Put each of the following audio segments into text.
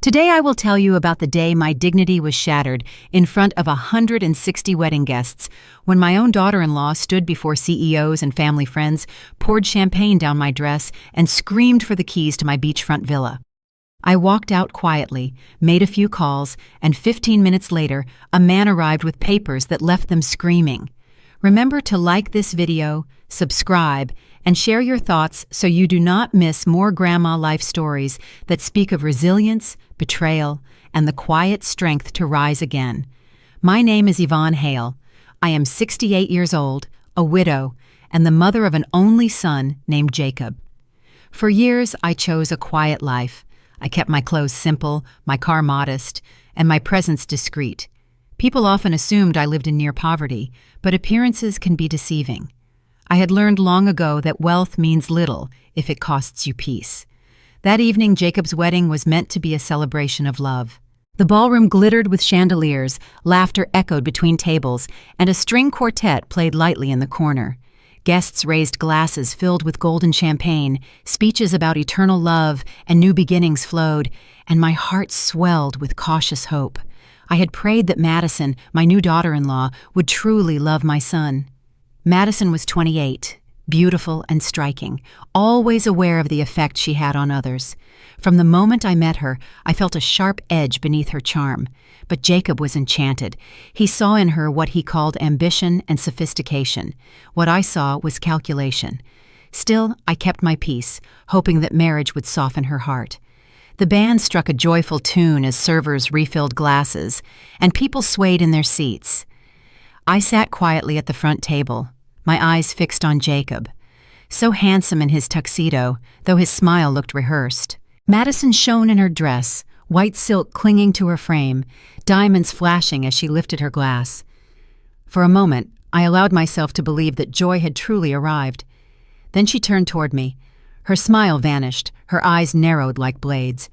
Today I will tell you about the day my dignity was shattered in front of 160 wedding guests when my own daughter-in-law stood before CEOs and family friends, poured champagne down my dress, and screamed for the keys to my beachfront villa. I walked out quietly, made a few calls, and 15 minutes later, a man arrived with papers that left them screaming. Remember to like this video, subscribe, and share your thoughts so you do not miss more grandma life stories that speak of resilience, betrayal, and the quiet strength to rise again. My name is Yvonne Hale. I am 68 years old, a widow, and the mother of an only son named Jacob. For years, I chose a quiet life. I kept my clothes simple, my car modest, and my presence discreet. People often assumed I lived in near poverty, but appearances can be deceiving. I had learned long ago that wealth means little if it costs you peace. That evening, Jacob's wedding was meant to be a celebration of love. The ballroom glittered with chandeliers, laughter echoed between tables, and a string quartet played lightly in the corner. Guests raised glasses filled with golden champagne, speeches about eternal love and new beginnings flowed, and my heart swelled with cautious hope. I had prayed that Madison, my new daughter-in-law, would truly love my son. Madison was 28, beautiful and striking, always aware of the effect she had on others. From the moment I met her, I felt a sharp edge beneath her charm. But Jacob was enchanted. He saw in her what he called ambition and sophistication. What I saw was calculation. Still, I kept my peace, hoping that marriage would soften her heart. The band struck a joyful tune as servers refilled glasses, and people swayed in their seats. I sat quietly at the front table, my eyes fixed on Jacob. So handsome in his tuxedo, though his smile looked rehearsed. Madison shone in her dress, white silk clinging to her frame, diamonds flashing as she lifted her glass. For a moment, I allowed myself to believe that joy had truly arrived. Then she turned toward me. Her smile vanished, her eyes narrowed like blades.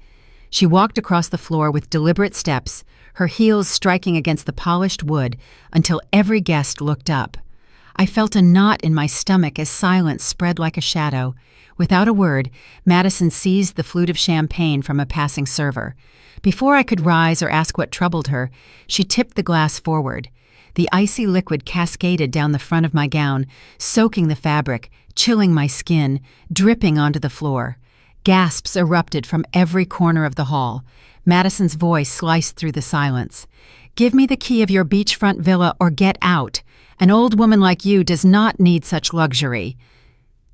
She walked across the floor with deliberate steps, her heels striking against the polished wood until every guest looked up. I felt a knot in my stomach as silence spread like a shadow. Without a word, Madison seized the flute of champagne from a passing server. Before I could rise or ask what troubled her, she tipped the glass forward. The icy liquid cascaded down the front of my gown, soaking the fabric, chilling my skin, dripping onto the floor. Gasps erupted from every corner of the hall. Madison's voice sliced through the silence. "Give me the key of your beachfront villa or get out. An old woman like you does not need such luxury."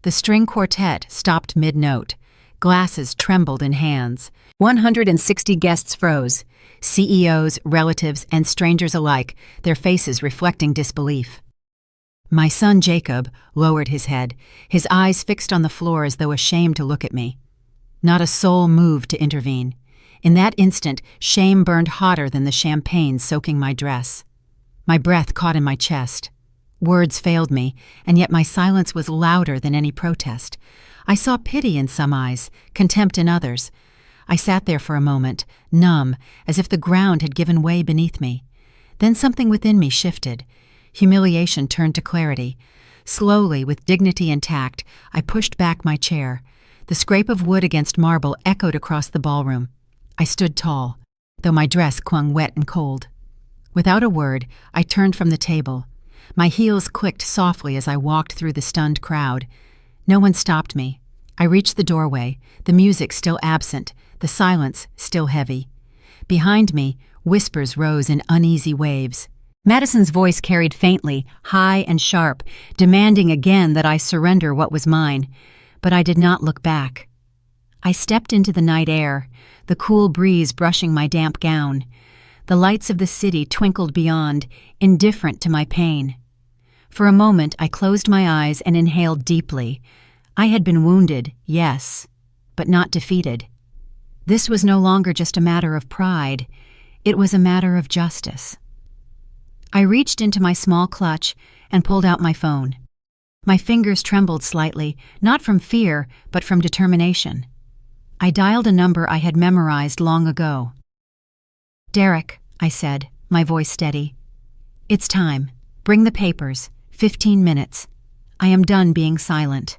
The string quartet stopped mid-note. Glasses trembled in hands. 160 guests froze. CEOs, relatives, and strangers alike, their faces reflecting disbelief. My son Jacob lowered his head, his eyes fixed on the floor as though ashamed to look at me. Not a soul moved to intervene. In that instant, shame burned hotter than the champagne soaking my dress. My breath caught in my chest. Words failed me, and yet my silence was louder than any protest. I saw pity in some eyes, contempt in others. I sat there for a moment, numb, as if the ground had given way beneath me. Then something within me shifted. Humiliation turned to clarity. Slowly, with dignity intact, I pushed back my chair. The scrape of wood against marble echoed across the ballroom. I stood tall, though my dress clung wet and cold. Without a word, I turned from the table. My heels clicked softly as I walked through the stunned crowd. No one stopped me. I reached the doorway, the music still absent, the silence still heavy. Behind me, whispers rose in uneasy waves. Madison's voice carried faintly, high and sharp, demanding again that I surrender what was mine. But I did not look back. I stepped into the night air, the cool breeze brushing my damp gown. The lights of the city twinkled beyond, indifferent to my pain. For a moment, I closed my eyes and inhaled deeply. I had been wounded, yes, but not defeated. This was no longer just a matter of pride. It was a matter of justice. I reached into my small clutch and pulled out my phone. My fingers trembled slightly, not from fear, but from determination. I dialed a number I had memorized long ago. "Derek," I said, my voice steady. "It's time. Bring the papers. 15 minutes. I am done being silent."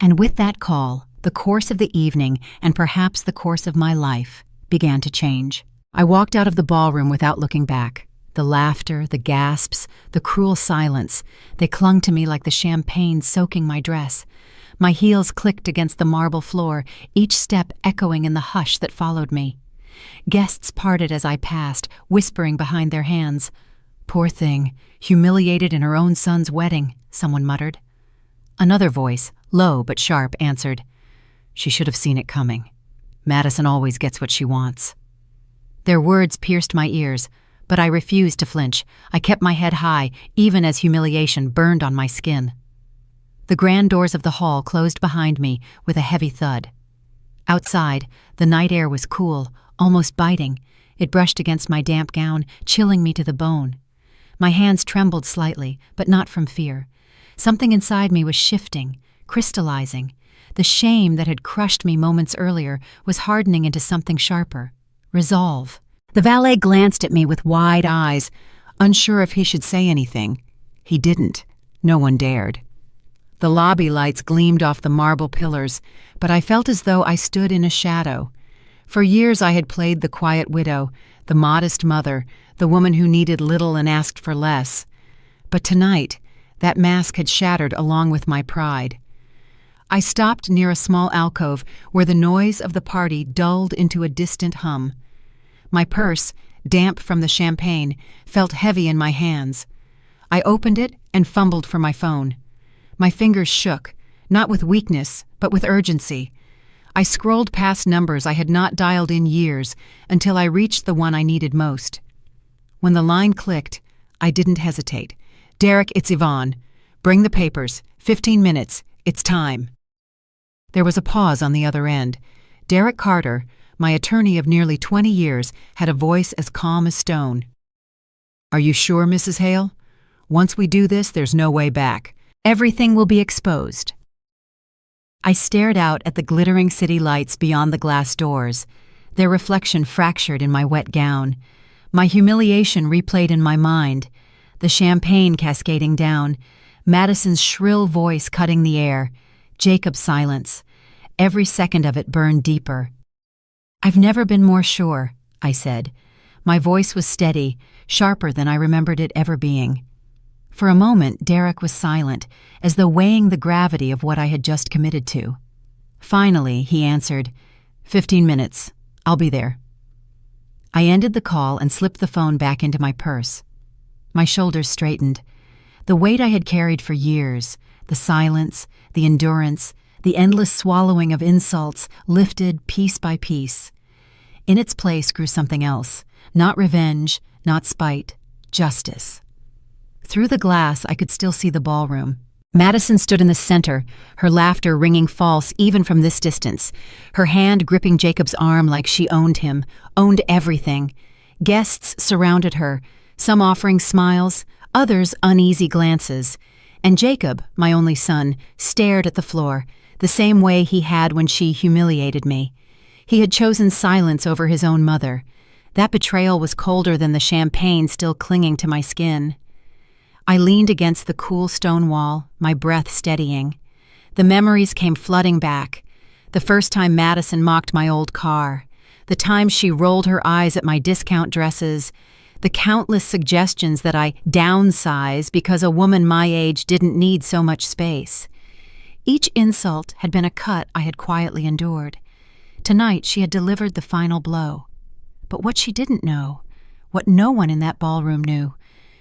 And with that call, the course of the evening and perhaps the course of my life began to change. I walked out of the ballroom without looking back. The laughter, the gasps, the cruel silence, they clung to me like the champagne soaking my dress. My heels clicked against the marble floor, each step echoing in the hush that followed me. Guests parted as I passed, whispering behind their hands. "Poor thing, humiliated in her own son's wedding," someone muttered. Another voice, low but sharp, answered, "She should have seen it coming. Madison always gets what she wants." Their words pierced my ears, but I refused to flinch. I kept my head high, even as humiliation burned on my skin. The grand doors of the hall closed behind me with a heavy thud. Outside, the night air was cool, almost biting. It brushed against my damp gown, chilling me to the bone. My hands trembled slightly, but not from fear. Something inside me was shifting, crystallizing. The shame that had crushed me moments earlier was hardening into something sharper. Resolve. The valet glanced at me with wide eyes, unsure if he should say anything. He didn't. No one dared. The lobby lights gleamed off the marble pillars, but I felt as though I stood in a shadow. For years I had played the quiet widow, the modest mother, the woman who needed little and asked for less. But tonight, that mask had shattered along with my pride. I stopped near a small alcove where the noise of the party dulled into a distant hum. My purse, damp from the champagne, felt heavy in my hands. I opened it and fumbled for my phone. My fingers shook, not with weakness, but with urgency. I scrolled past numbers I had not dialed in years until I reached the one I needed most. When the line clicked, I didn't hesitate. "Derek, it's Yvonne. Bring the papers. 15 minutes. It's time." There was a pause on the other end. Derek Carter, my attorney of nearly 20 years, had a voice as calm as stone. "Are you sure, Mrs. Hale? Once we do this, there's no way back. Everything will be exposed." I stared out at the glittering city lights beyond the glass doors, their reflection fractured in my wet gown. My humiliation replayed in my mind, the champagne cascading down, Madison's shrill voice cutting the air, Jacob's silence. Every second of it burned deeper. "I've never been more sure," I said. My voice was steady, sharper than I remembered it ever being. For a moment, Derek was silent, as though weighing the gravity of what I had just committed to. Finally, he answered, 15 minutes. I'll be there." I ended the call and slipped the phone back into my purse. My shoulders straightened. The weight I had carried for years, the silence, the endurance, the endless swallowing of insults, lifted piece by piece. In its place grew something else, not revenge, not spite, justice. Through the glass, I could still see the ballroom. Madison stood in the center, her laughter ringing false even from this distance, her hand gripping Jacob's arm like she owned him, owned everything. Guests surrounded her, some offering smiles, others uneasy glances. And Jacob, my only son, stared at the floor, the same way he had when she humiliated me. He had chosen silence over his own mother. That betrayal was colder than the champagne still clinging to my skin. I leaned against the cool stone wall, my breath steadying. The memories came flooding back. The first time Madison mocked my old car, the time she rolled her eyes at my discount dresses, the countless suggestions that I downsize because a woman my age didn't need so much space. Each insult had been a cut I had quietly endured. Tonight she had delivered the final blow. But what she didn't know, what no one in that ballroom knew,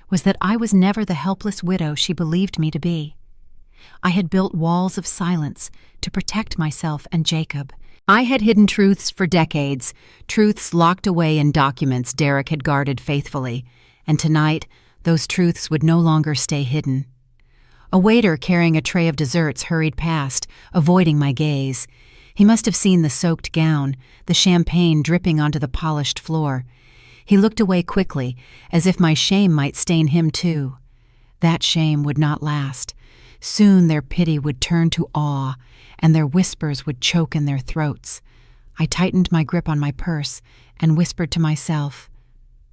was that I was never the helpless widow she believed me to be. I had built walls of silence to protect myself and Jacob. I had hidden truths for decades, truths locked away in documents Derek had guarded faithfully, and tonight those truths would no longer stay hidden. A waiter carrying a tray of desserts hurried past, avoiding my gaze. He must have seen the soaked gown, the champagne dripping onto the polished floor. He looked away quickly, as if my shame might stain him too. That shame would not last. Soon their pity would turn to awe, and their whispers would choke in their throats. I tightened my grip on my purse and whispered to myself,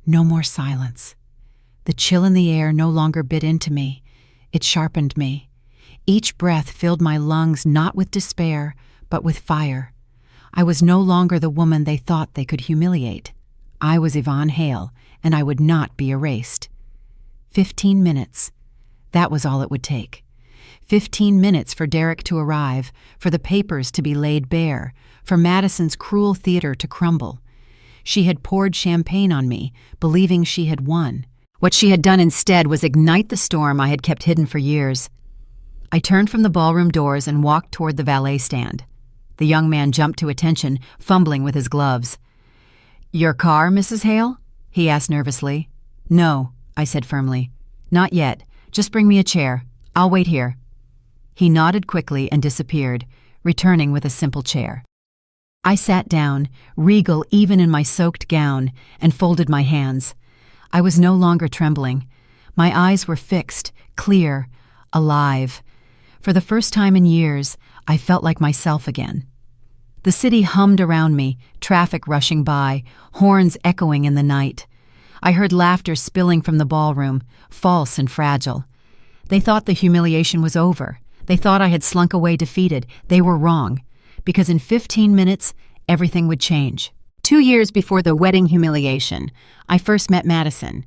"No more silence." The chill in the air no longer bit into me. It sharpened me. Each breath filled my lungs not with despair, but with fire. I was no longer the woman they thought they could humiliate. I was Yvonne Hale, and I would not be erased. 15 minutes. That was all it would take. 15 minutes for Derek to arrive, for the papers to be laid bare, for Madison's cruel theater to crumble. She had poured champagne on me, believing she had won. What she had done instead was ignite the storm I had kept hidden for years. I turned from the ballroom doors and walked toward the valet stand. The young man jumped to attention, fumbling with his gloves. "Your car, Mrs. Hale?" he asked nervously. "No," I said firmly. "Not yet. Just bring me a chair. I'll wait here." He nodded quickly and disappeared, returning with a simple chair. I sat down, regal even in my soaked gown, and folded my hands. I was no longer trembling. My eyes were fixed, clear, alive. For the first time in years, I felt like myself again. The city hummed around me, traffic rushing by, horns echoing in the night. I heard laughter spilling from the ballroom, false and fragile. They thought the humiliation was over. They thought I had slunk away defeated. They were wrong, because in 15 minutes, everything would change. 2 years before the wedding humiliation, I first met Madison.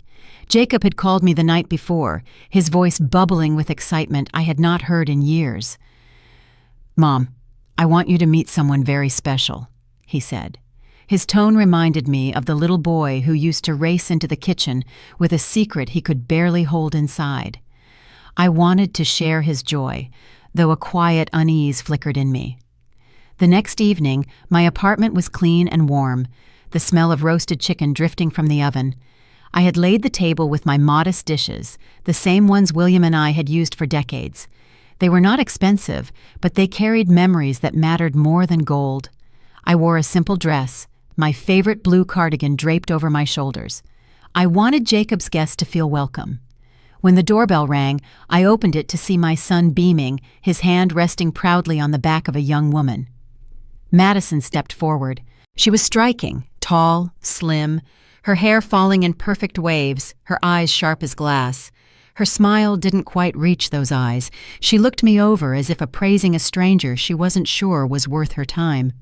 Jacob had called me the night before, his voice bubbling with excitement I had not heard in years. "Mom, I want you to meet someone very special," he said. His tone reminded me of the little boy who used to race into the kitchen with a secret he could barely hold inside. I wanted to share his joy, though a quiet unease flickered in me. The next evening, my apartment was clean and warm, the smell of roasted chicken drifting from the oven. I had laid the table with my modest dishes, the same ones William and I had used for decades. They were not expensive, but they carried memories that mattered more than gold. I wore a simple dress, my favorite blue cardigan draped over my shoulders. I wanted Jacob's guest to feel welcome. When the doorbell rang, I opened it to see my son beaming, his hand resting proudly on the back of a young woman. Madison stepped forward. She was striking, tall, slim, her hair falling in perfect waves, her eyes sharp as glass. Her smile didn't quite reach those eyes. She looked me over as if appraising a stranger she wasn't sure was worth her time.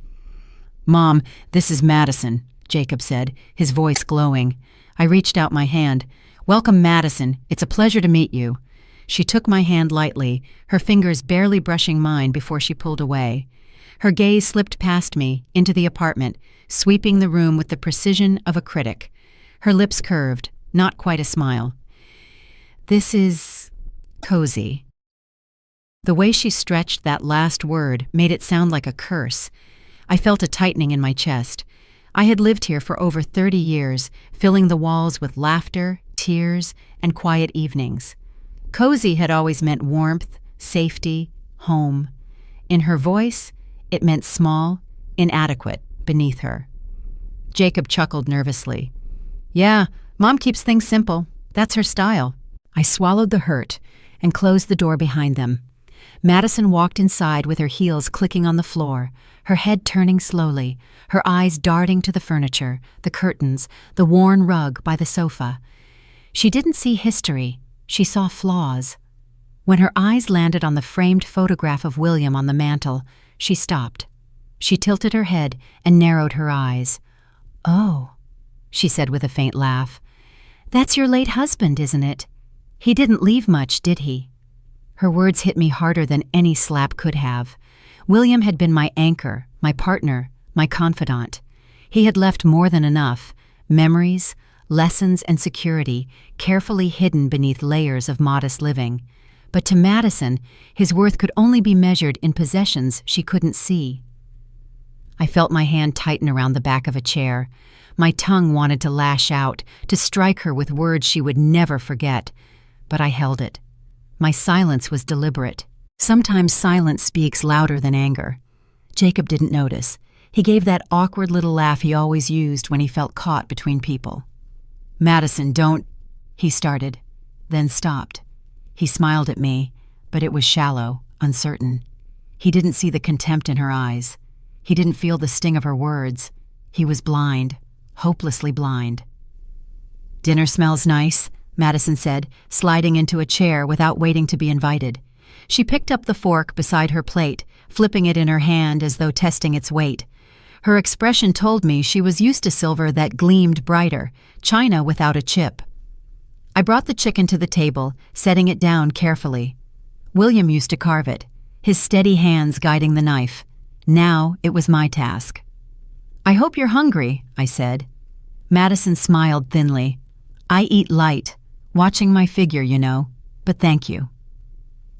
"Mom, this is Madison," Jacob said, his voice glowing. I reached out my hand. "Welcome, Madison. It's a pleasure to meet you." She took my hand lightly, her fingers barely brushing mine before she pulled away. Her gaze slipped past me, into the apartment, sweeping the room with the precision of a critic. Her lips curved, not quite a smile. "This is cozy." The way she stretched that last word made it sound like a curse. I felt a tightening in my chest. I had lived here for over 30 years, filling the walls with laughter, tears, and quiet evenings. Cozy had always meant warmth, safety, home. In her voice, it meant small, inadequate, beneath her. Jacob chuckled nervously. "Yeah, Mom keeps things simple. That's her style." I swallowed the hurt and closed the door behind them. Madison walked inside with her heels clicking on the floor, her head turning slowly, her eyes darting to the furniture, the curtains, the worn rug by the sofa. She didn't see history, she saw flaws. When her eyes landed on the framed photograph of William on the mantel, she stopped. She tilted her head and narrowed her eyes. "Oh," she said with a faint laugh. "That's your late husband, isn't it? He didn't leave much, did he?" Her words hit me harder than any slap could have. William had been my anchor, my partner, my confidant. He had left more than enough, memories, lessons, and security, carefully hidden beneath layers of modest living. But to Madison, his worth could only be measured in possessions she couldn't see. I felt my hand tighten around the back of a chair. My tongue wanted to lash out, to strike her with words she would never forget. But I held it. My silence was deliberate. Sometimes silence speaks louder than anger. Jacob didn't notice. He gave that awkward little laugh he always used when he felt caught between people. "Madison, don't—" he started, then stopped. He smiled at me, but it was shallow, uncertain. He didn't see the contempt in her eyes. He didn't feel the sting of her words. He was blind, hopelessly blind. "Dinner smells nice," Madison said, sliding into a chair without waiting to be invited. She picked up the fork beside her plate, flipping it in her hand as though testing its weight. Her expression told me she was used to silver that gleamed brighter, china without a chip. I brought the chicken to the table, setting it down carefully. William used to carve it, his steady hands guiding the knife. Now it was my task. "I hope you're hungry," I said. Madison smiled thinly. "I eat light, watching my figure, you know, but thank you."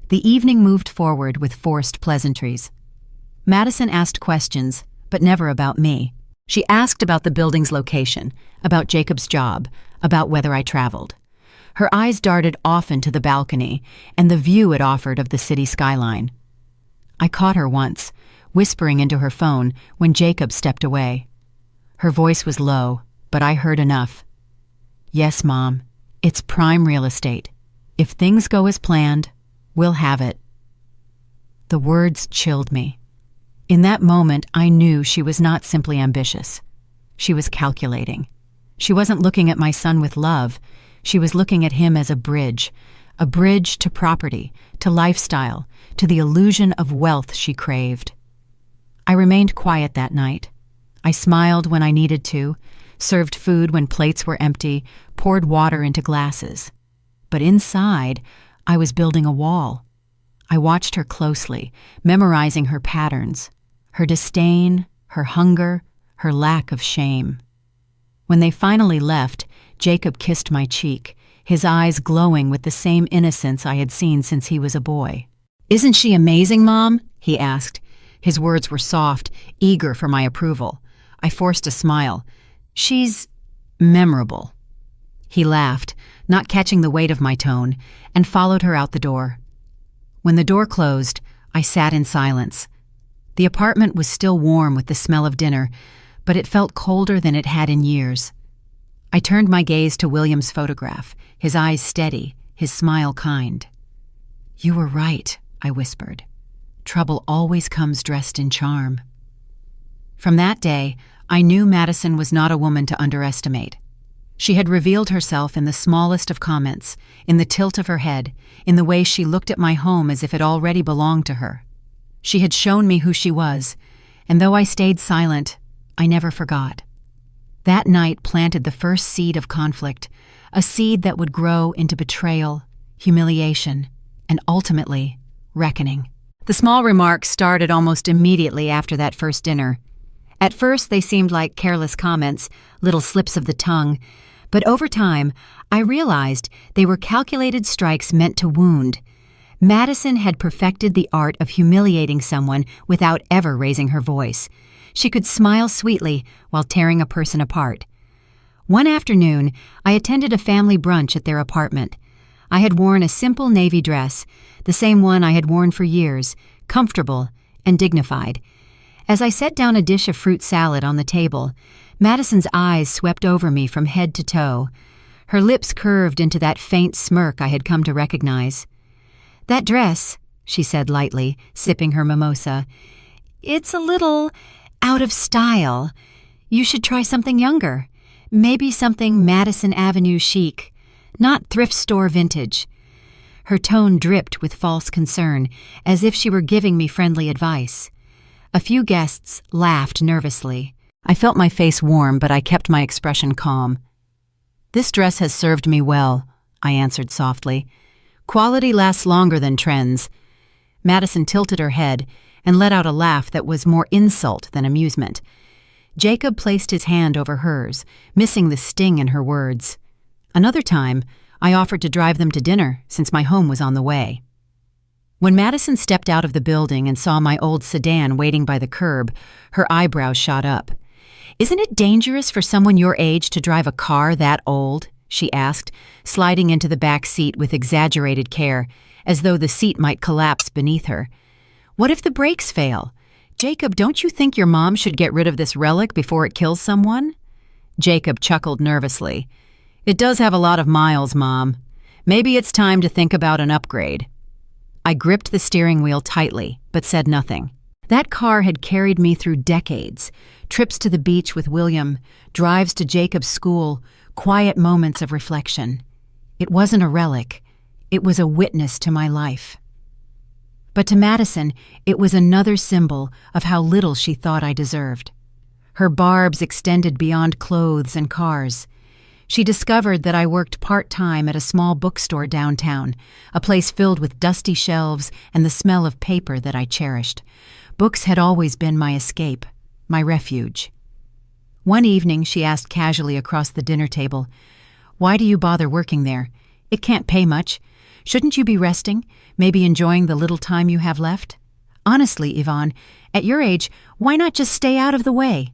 The evening moved forward with forced pleasantries. Madison asked questions, but never about me. She asked about the building's location, about Jacob's job, about whether I traveled. Her eyes darted often to the balcony and the view it offered of the city skyline. I caught her once, whispering into her phone when Jacob stepped away. Her voice was low, but I heard enough. "Yes, Mom, it's prime real estate. If things go as planned, we'll have it." The words chilled me. In that moment, I knew she was not simply ambitious. She was calculating. She wasn't looking at my son with love. She was looking at him as a bridge to property, to lifestyle, to the illusion of wealth she craved. I remained quiet that night. I smiled when I needed to, served food when plates were empty, poured water into glasses. But inside, I was building a wall. I watched her closely, memorizing her patterns, her disdain, her hunger, her lack of shame. When they finally left, Jacob kissed my cheek, his eyes glowing with the same innocence I had seen since he was a boy. "Isn't she amazing, Mom?" he asked. His words were soft, eager for my approval. I forced a smile. "She's memorable." He laughed, not catching the weight of my tone, and followed her out the door. When the door closed, I sat in silence. The apartment was still warm with the smell of dinner, but it felt colder than it had in years. I turned my gaze to William's photograph, his eyes steady, his smile kind. "You were right," I whispered. "Trouble always comes dressed in charm." From that day, I knew Madison was not a woman to underestimate. She had revealed herself in the smallest of comments, in the tilt of her head, in the way she looked at my home as if it already belonged to her. She had shown me who she was, and though I stayed silent, I never forgot. That night planted the first seed of conflict, a seed that would grow into betrayal, humiliation, and ultimately, reckoning. The small remarks started almost immediately after that first dinner. At first, they seemed like careless comments, little slips of the tongue, but over time, I realized they were calculated strikes meant to wound. Madison had perfected the art of humiliating someone without ever raising her voice. She could smile sweetly while tearing a person apart. One afternoon, I attended a family brunch at their apartment. I had worn a simple navy dress, the same one I had worn for years, comfortable and dignified. As I set down a dish of fruit salad on the table, Madison's eyes swept over me from head to toe. Her lips curved into that faint smirk I had come to recognize. "That dress," she said lightly, sipping her mimosa, "it's a little out of style. You should try something younger. Maybe something Madison Avenue chic, not thrift store vintage." Her tone dripped with false concern, as if she were giving me friendly advice. A few guests laughed nervously. I felt my face warm, but I kept my expression calm. "This dress has served me well," I answered softly. "Quality lasts longer than trends." Madison tilted her head and let out a laugh that was more insult than amusement. Jacob placed his hand over hers, missing the sting in her words. Another time, I offered to drive them to dinner since my home was on the way. When Madison stepped out of the building and saw my old sedan waiting by the curb, her eyebrows shot up. "Isn't it dangerous for someone your age to drive a car that old?" she asked, sliding into the back seat with exaggerated care, as though the seat might collapse beneath her. "What if the brakes fail? Jacob, don't you think your mom should get rid of this relic before it kills someone?" Jacob chuckled nervously. "It does have a lot of miles, Mom. Maybe it's time to think about an upgrade." I gripped the steering wheel tightly, but said nothing. That car had carried me through decades, trips to the beach with William, drives to Jacob's school, quiet moments of reflection. It wasn't a relic. It was a witness to my life. But to Madison, it was another symbol of how little she thought I deserved. Her barbs extended beyond clothes and cars. She discovered that I worked part-time at a small bookstore downtown, a place filled with dusty shelves and the smell of paper that I cherished. Books had always been my escape, my refuge. One evening, she asked casually across the dinner table, "Why do you bother working there? It can't pay much. Shouldn't you be resting, maybe enjoying the little time you have left? Honestly, Yvonne, at your age, why not just stay out of the way?"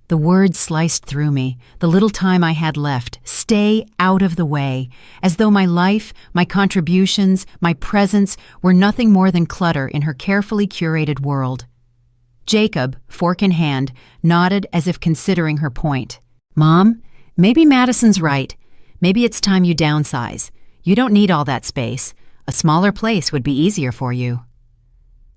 The words sliced through me, the little time I had left. Stay out of the way, as though my life, my contributions, my presence were nothing more than clutter in her carefully curated world. Jacob, fork in hand, nodded as if considering her point. "Mom, maybe Madison's right. Maybe it's time you downsize. You don't need all that space. A smaller place would be easier for you."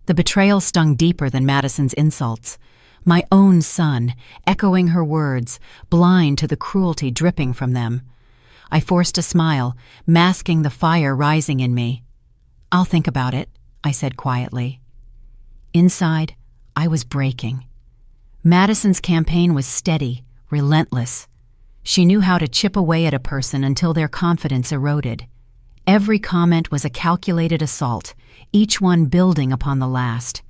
The betrayal stung deeper than Madison's insults. My own son, echoing her words, blind to the cruelty dripping from them. I forced a smile, masking the fire rising in me. "I'll think about it," I said quietly. Inside, I was breaking. Madison's campaign was steady, relentless. She knew how to chip away at a person until their confidence eroded. Every comment was a calculated assault, each one building upon the last.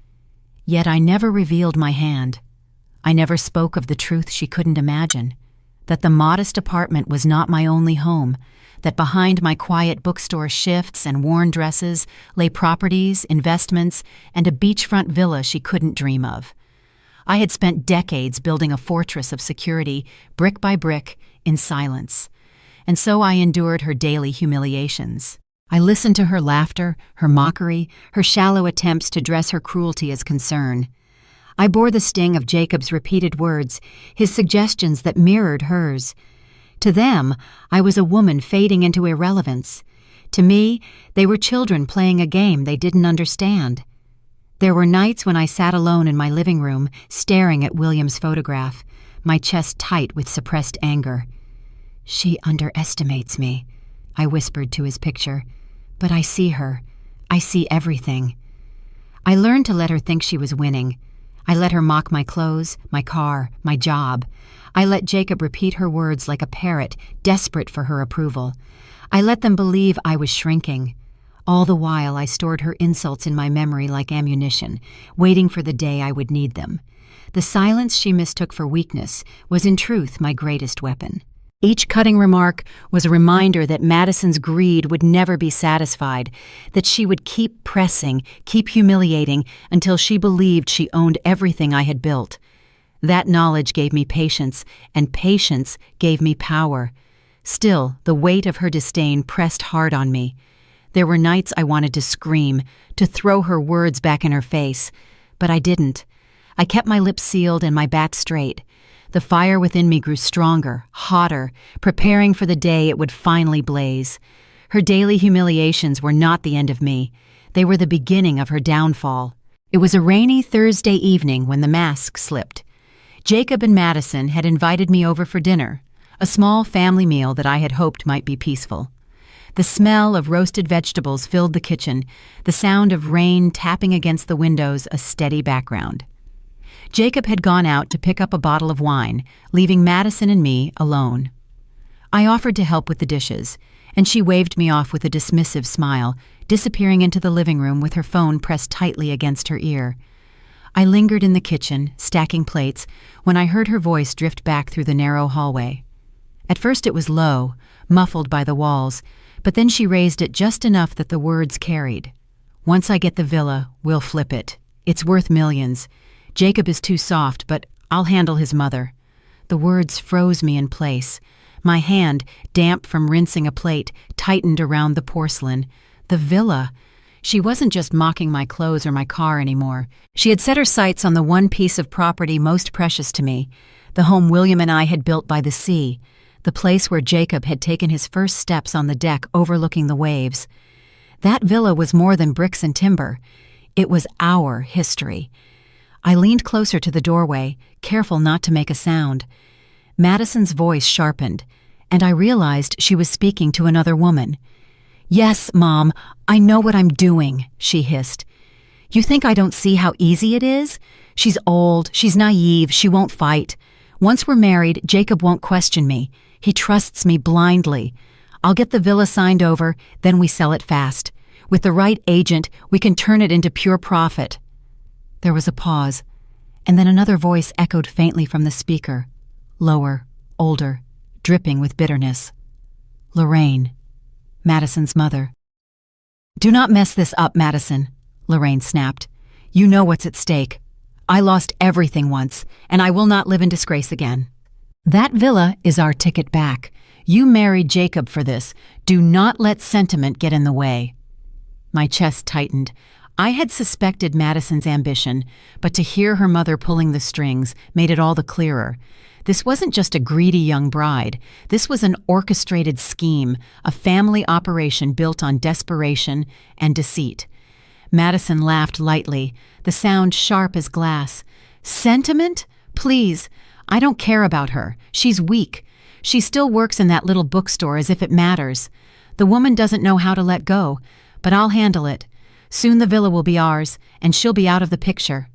Yet I never revealed my hand. I never spoke of the truth she couldn't imagine, that the modest apartment was not my only home, that behind my quiet bookstore shifts and worn dresses lay properties, investments, and a beachfront villa she couldn't dream of. I had spent decades building a fortress of security, brick by brick, in silence, and so I endured her daily humiliations. I listened to her laughter, her mockery, her shallow attempts to dress her cruelty as concern. I bore the sting of Jacob's repeated words, his suggestions that mirrored hers. To them, I was a woman fading into irrelevance. To me, they were children playing a game they didn't understand. There were nights when I sat alone in my living room, staring at William's photograph, my chest tight with suppressed anger. "She underestimates me," I whispered to his picture. "But I see her. I see everything." I learned to let her think she was winning. I let her mock my clothes, my car, my job. I let Jacob repeat her words like a parrot, desperate for her approval. I let them believe I was shrinking. All the while, I stored her insults in my memory like ammunition, waiting for the day I would need them. The silence she mistook for weakness was in truth my greatest weapon. Each cutting remark was a reminder that Madison's greed would never be satisfied, that she would keep pressing, keep humiliating, until she believed she owned everything I had built. That knowledge gave me patience, and patience gave me power. Still, the weight of her disdain pressed hard on me. There were nights I wanted to scream, to throw her words back in her face, but I didn't. I kept my lips sealed and my back straight. The fire within me grew stronger, hotter, preparing for the day it would finally blaze. Her daily humiliations were not the end of me. They were the beginning of her downfall. It was a rainy Thursday evening when the mask slipped. Jacob and Madison had invited me over for dinner, a small family meal that I had hoped might be peaceful. The smell of roasted vegetables filled the kitchen, the sound of rain tapping against the windows a steady background. Jacob had gone out to pick up a bottle of wine, leaving Madison and me alone. I offered to help with the dishes, and she waved me off with a dismissive smile, disappearing into the living room with her phone pressed tightly against her ear. I lingered in the kitchen, stacking plates, when I heard her voice drift back through the narrow hallway. At first it was low, muffled by the walls, but then she raised it just enough that the words carried. "Once I get the villa, we'll flip it. It's worth millions. Jacob is too soft, but I'll handle his mother." The words froze me in place. My hand, damp from rinsing a plate, tightened around the porcelain. The villa. She wasn't just mocking my clothes or my car anymore. She had set her sights on the one piece of property most precious to me, the home William and I had built by the sea, the place where Jacob had taken his first steps on the deck overlooking the waves. That villa was more than bricks and timber. It was our history. I leaned closer to the doorway, careful not to make a sound. Madison's voice sharpened, and I realized she was speaking to another woman. "Yes, Mom, I know what I'm doing," she hissed. You think I don't see how easy it is? She's old, she's naive, she won't fight. Once we're married, Jacob won't question me. He trusts me blindly. I'll get the villa signed over, then we sell it fast. With the right agent, we can turn it into pure profit." There was a pause, and then another voice echoed faintly from the speaker, lower, older, dripping with bitterness. "Lorraine, Madison's mother." "Do not mess this up, Madison," Lorraine snapped. "You know what's at stake. I lost everything once, and I will not live in disgrace again. That villa is our ticket back. You married Jacob for this. Do not let sentiment get in the way." My chest tightened. I had suspected Madison's ambition, but to hear her mother pulling the strings made it all the clearer. This wasn't just a greedy young bride. This was an orchestrated scheme, a family operation built on desperation and deceit. Madison laughed lightly, the sound sharp as glass. "Sentiment? Please. I don't care about her. She's weak. She still works in that little bookstore as if it matters. The woman doesn't know how to let go, but I'll handle it. Soon the villa will be ours, and she'll be out of the picture."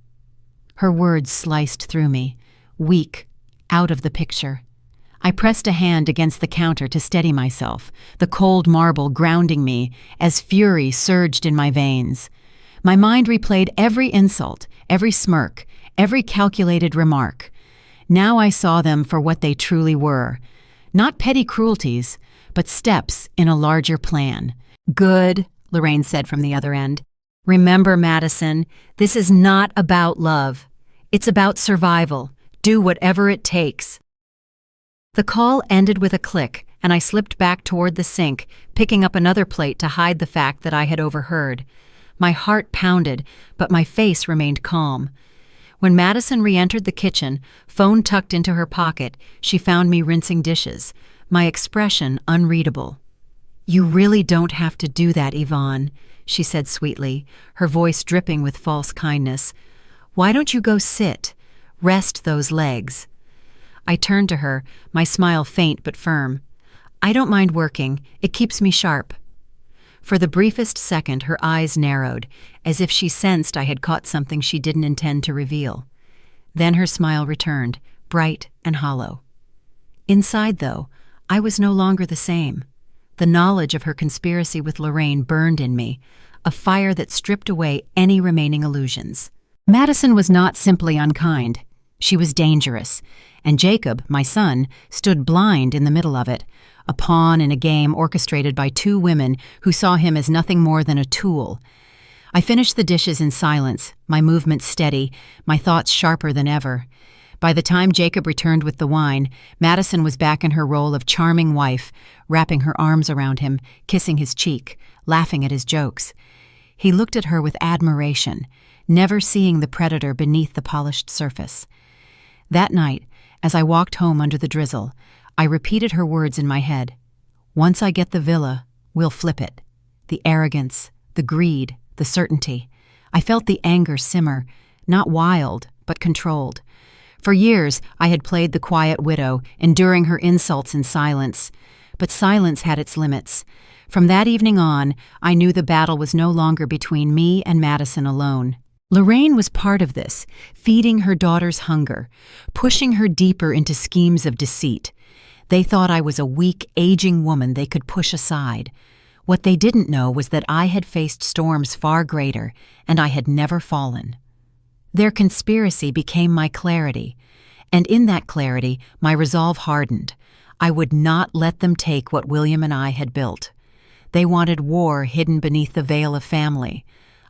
Her words sliced through me. Weak, out of the picture. I pressed a hand against the counter to steady myself, the cold marble grounding me as fury surged in my veins. My mind replayed every insult, every smirk, every calculated remark. Now I saw them for what they truly were. Not petty cruelties, but steps in a larger plan. "Good," Lorraine said from the other end. "Remember, Madison, this is not about love. It's about survival. Do whatever it takes." The call ended with a click, and I slipped back toward the sink, picking up another plate to hide the fact that I had overheard. My heart pounded, but my face remained calm. When Madison re-entered the kitchen, phone tucked into her pocket, she found me rinsing dishes, my expression unreadable. "You really don't have to do that, Yvonne," she said sweetly, her voice dripping with false kindness. "Why don't you go sit? Rest those legs." I turned to her, my smile faint but firm. "I don't mind working. It keeps me sharp." For the briefest second, her eyes narrowed, as if she sensed I had caught something she didn't intend to reveal. Then her smile returned, bright and hollow. Inside, though, I was no longer the same. The knowledge of her conspiracy with Lorraine burned in me, a fire that stripped away any remaining illusions. Madison was not simply unkind. She was dangerous, and Jacob, my son, stood blind in the middle of it, a pawn in a game orchestrated by two women who saw him as nothing more than a tool. I finished the dishes in silence, my movements steady, my thoughts sharper than ever. By the time Jacob returned with the wine, Madison was back in her role of charming wife, wrapping her arms around him, kissing his cheek, laughing at his jokes. He looked at her with admiration, never seeing the predator beneath the polished surface. That night, as I walked home under the drizzle, I repeated her words in my head. "Once I get the villa, we'll flip it." The arrogance, the greed, the certainty. I felt the anger simmer, not wild, but controlled. For years, I had played the quiet widow, enduring her insults in silence. But silence had its limits. From that evening on, I knew the battle was no longer between me and Madison alone. Lorraine was part of this, feeding her daughter's hunger, pushing her deeper into schemes of deceit. They thought I was a weak, aging woman they could push aside. What they didn't know was that I had faced storms far greater, and I had never fallen. Their conspiracy became my clarity, and in that clarity, my resolve hardened. I would not let them take what William and I had built. They wanted war hidden beneath the veil of family.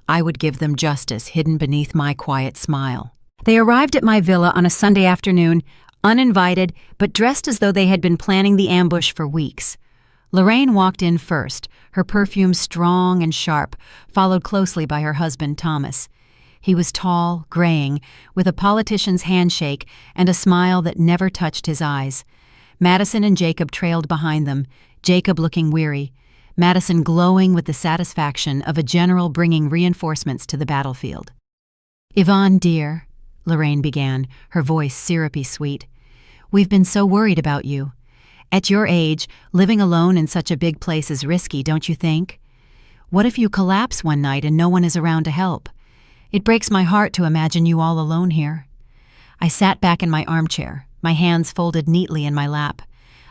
I would give them justice hidden beneath my quiet smile. They arrived at my villa on a Sunday afternoon, uninvited, but dressed as though they had been planning the ambush for weeks. Lorraine walked in first, her perfume strong and sharp, followed closely by her husband, Thomas. He was tall, graying, with a politician's handshake and a smile that never touched his eyes. Madison and Jacob trailed behind them, Jacob looking weary, Madison glowing with the satisfaction of a general bringing reinforcements to the battlefield. "Yvonne, dear," Lorraine began, her voice syrupy sweet, "we've been so worried about you. At your age, living alone in such a big place is risky, don't you think? What if you collapse one night and no one is around to help? It breaks my heart to imagine you all alone here." I sat back in my armchair, my hands folded neatly in my lap.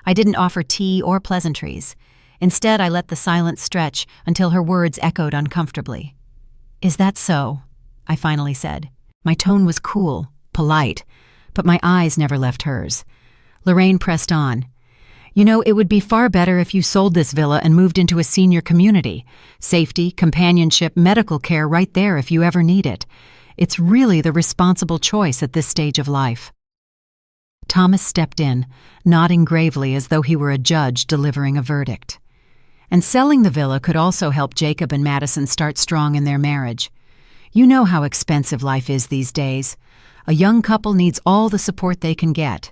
I didn't offer tea or pleasantries. Instead, I let the silence stretch until her words echoed uncomfortably. "Is that so?" I finally said. My tone was cool, polite, but my eyes never left hers. Lorraine pressed on. "You know, it would be far better if you sold this villa and moved into a senior community. Safety, companionship, medical care right there if you ever need it. It's really the responsible choice at this stage of life." Thomas stepped in, nodding gravely as though he were a judge delivering a verdict. "And selling the villa could also help Jacob and Madison start strong in their marriage. You know how expensive life is these days. A young couple needs all the support they can get.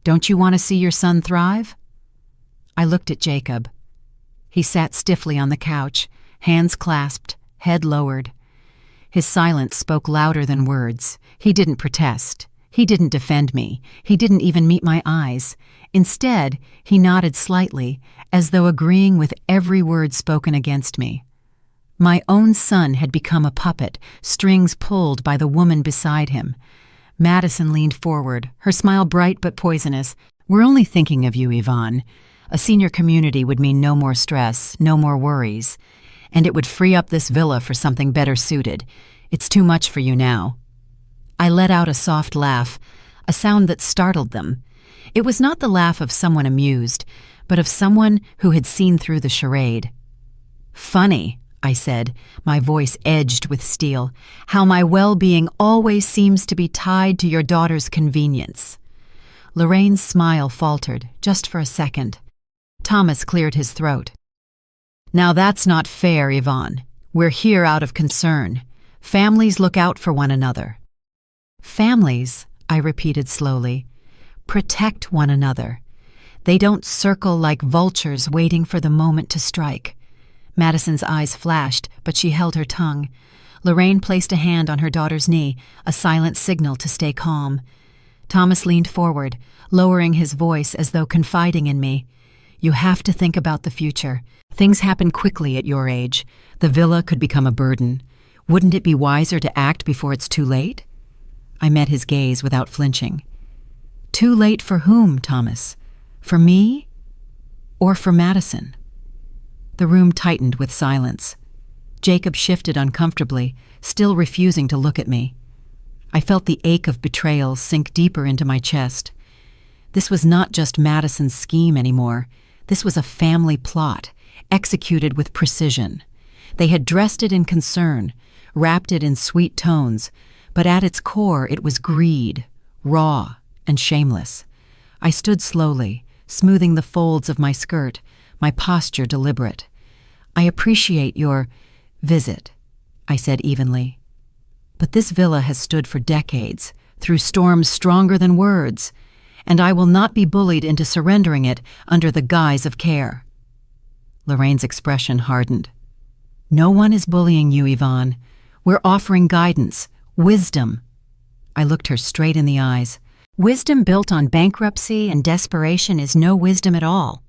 Don't you want to see your son thrive?" I looked at Jacob. He sat stiffly on the couch, hands clasped, head lowered. His silence spoke louder than words. He didn't protest. He didn't defend me. He didn't even meet my eyes. Instead, he nodded slightly, as though agreeing with every word spoken against me. My own son had become a puppet, strings pulled by the woman beside him. Madison leaned forward, her smile bright but poisonous. "We're only thinking of you, Yvonne. A senior community would mean no more stress, no more worries. And it would free up this villa for something better suited. It's too much for you now." I let out a soft laugh, a sound that startled them. It was not the laugh of someone amused, but of someone who had seen through the charade. "Funny," I said, my voice edged with steel, "how my well-being always seems to be tied to your daughter's convenience." Lorraine's smile faltered, just for a second. Thomas cleared his throat. "Now that's not fair, Yvonne. We're here out of concern. Families look out for one another." "Families," I repeated slowly, "protect one another. They don't circle like vultures waiting for the moment to strike." Madison's eyes flashed, but she held her tongue. Lorraine placed a hand on her daughter's knee, a silent signal to stay calm. Thomas leaned forward, lowering his voice as though confiding in me. "You have to think about the future. Things happen quickly at your age. The villa could become a burden. Wouldn't it be wiser to act before it's too late?" I met his gaze without flinching. "Too late for whom, Thomas? For me? Or for Madison?" The room tightened with silence. Jacob shifted uncomfortably, still refusing to look at me. I felt the ache of betrayal sink deeper into my chest. This was not just Madison's scheme anymore. This was a family plot, executed with precision. They had dressed it in concern, wrapped it in sweet tones, but at its core it was greed, raw and shameless. I stood slowly, smoothing the folds of my skirt, my posture deliberate. "I appreciate your visit," I said evenly. "But this villa has stood for decades, through storms stronger than words, and I will not be bullied into surrendering it under the guise of care." Lorraine's expression hardened. "No one is bullying you, Yvonne. We're offering guidance, wisdom." I looked her straight in the eyes. "Wisdom built on bankruptcy and desperation is no wisdom at all."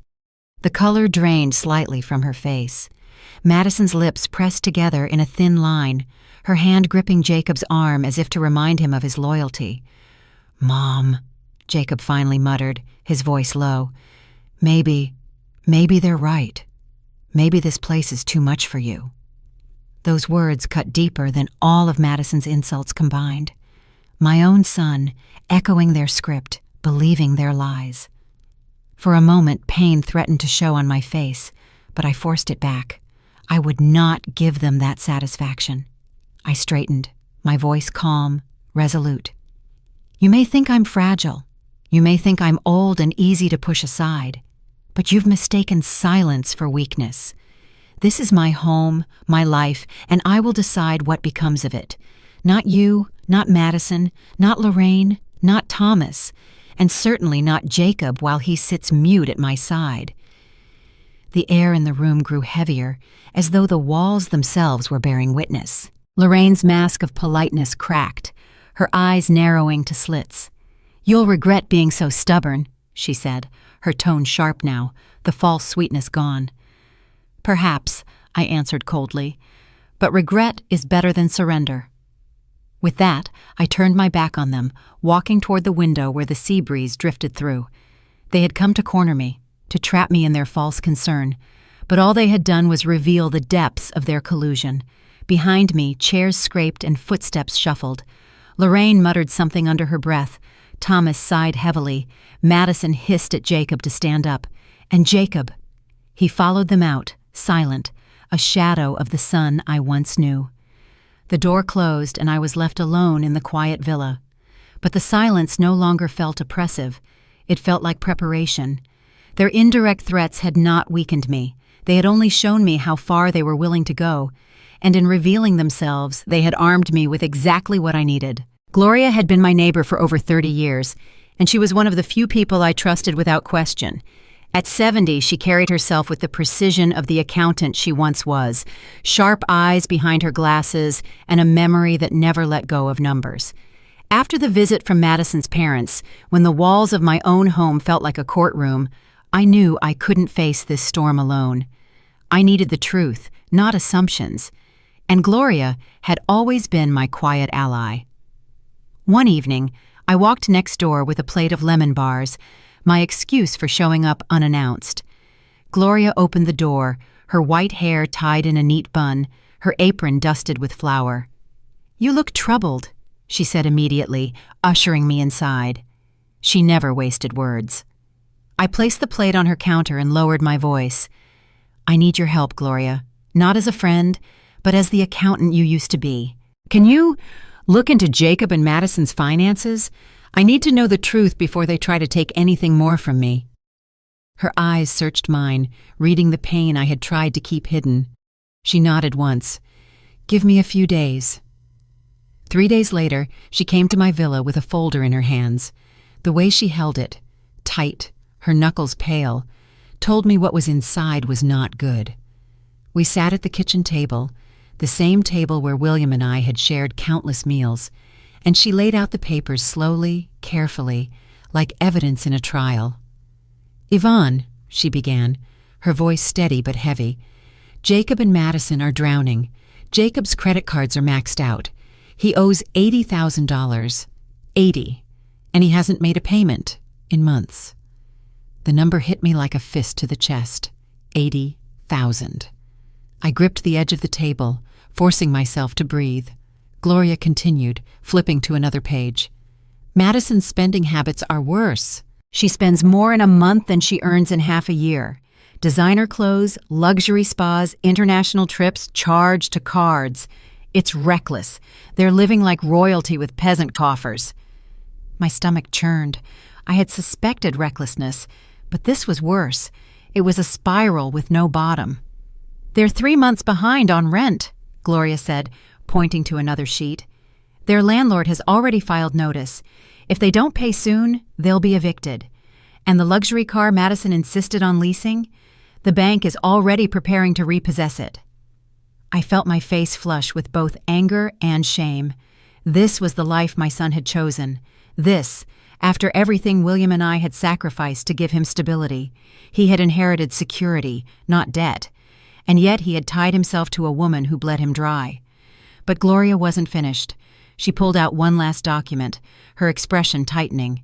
The color drained slightly from her face. Madison's lips pressed together in a thin line, her hand gripping Jacob's arm as if to remind him of his loyalty. "Mom," Jacob finally muttered, his voice low. Maybe they're right. Maybe this place is too much for you." Those words cut deeper than all of Madison's insults combined. My own son, echoing their script, believing their lies. For a moment, pain threatened to show on my face, but I forced it back. I would not give them that satisfaction. I straightened, my voice calm, resolute. "You may think I'm fragile. You may think I'm old and easy to push aside, but you've mistaken silence for weakness. This is my home, my life, and I will decide what becomes of it. Not you, not Madison, not Lorraine, not Thomas, and certainly not Jacob while he sits mute at my side." The air in the room grew heavier, as though the walls themselves were bearing witness. Lorraine's mask of politeness cracked, her eyes narrowing to slits. "You'll regret being so stubborn," she said, her tone sharp now, the false sweetness gone. "Perhaps," I answered coldly, "but regret is better than surrender." With that, I turned my back on them, walking toward the window where the sea breeze drifted through. They had come to corner me, to trap me in their false concern, but all they had done was reveal the depths of their collusion. Behind me, chairs scraped and footsteps shuffled. Lorraine muttered something under her breath. Thomas sighed heavily. Madison hissed at Jacob to stand up. And Jacob! He followed them out, silent, a shadow of the son I once knew. The door closed and I was left alone in the quiet villa. But the silence no longer felt oppressive. It felt like preparation. Their indirect threats had not weakened me. They had only shown me how far they were willing to go. And in revealing themselves, they had armed me with exactly what I needed. Gloria had been my neighbor for over 30 years, and she was one of the few people I trusted without question. At 70, she carried herself with the precision of the accountant she once was, sharp eyes behind her glasses, and a memory that never let go of numbers. After the visit from Madison's parents, when the walls of my own home felt like a courtroom, I knew I couldn't face this storm alone. I needed the truth, not assumptions. And Gloria had always been my quiet ally. One evening, I walked next door with a plate of lemon bars, my excuse for showing up unannounced. Gloria opened the door, her white hair tied in a neat bun, her apron dusted with flour. "You look troubled," she said immediately, ushering me inside. She never wasted words. I placed the plate on her counter and lowered my voice. "I need your help, Gloria, not as a friend, but as the accountant you used to be. Can you look into Jacob and Madison's finances? I need to know the truth before they try to take anything more from me." Her eyes searched mine, reading the pain I had tried to keep hidden. She nodded once. "Give me a few days." 3 days later, she came to my villa with a folder in her hands. The way she held it, tight, her knuckles pale, told me what was inside was not good. We sat at the kitchen table, the same table where William and I had shared countless meals, and she laid out the papers slowly, carefully, like evidence in a trial. "Yvonne," she began, her voice steady but heavy, "Jacob and Madison are drowning. Jacob's credit cards are maxed out. He owes $80,000. 80. And he hasn't made a payment in months." The number hit me like a fist to the chest. 80,000. I gripped the edge of the table, forcing myself to breathe. Gloria continued, flipping to another page. "Madison's spending habits are worse. She spends more in a month than she earns in half a year. Designer clothes, luxury spas, international trips, charged to cards. It's reckless. They're living like royalty with peasant coffers." My stomach churned. I had suspected recklessness, but this was worse. It was a spiral with no bottom. "They're 3 months behind on rent," Gloria said, pointing to another sheet. "Their landlord has already filed notice. If they don't pay soon, they'll be evicted. And the luxury car Madison insisted on leasing? The bank is already preparing to repossess it." I felt my face flush with both anger and shame. This was the life my son had chosen. This, after everything William and I had sacrificed to give him stability. He had inherited security, not debt. And yet he had tied himself to a woman who bled him dry. But Gloria wasn't finished. She pulled out one last document, her expression tightening.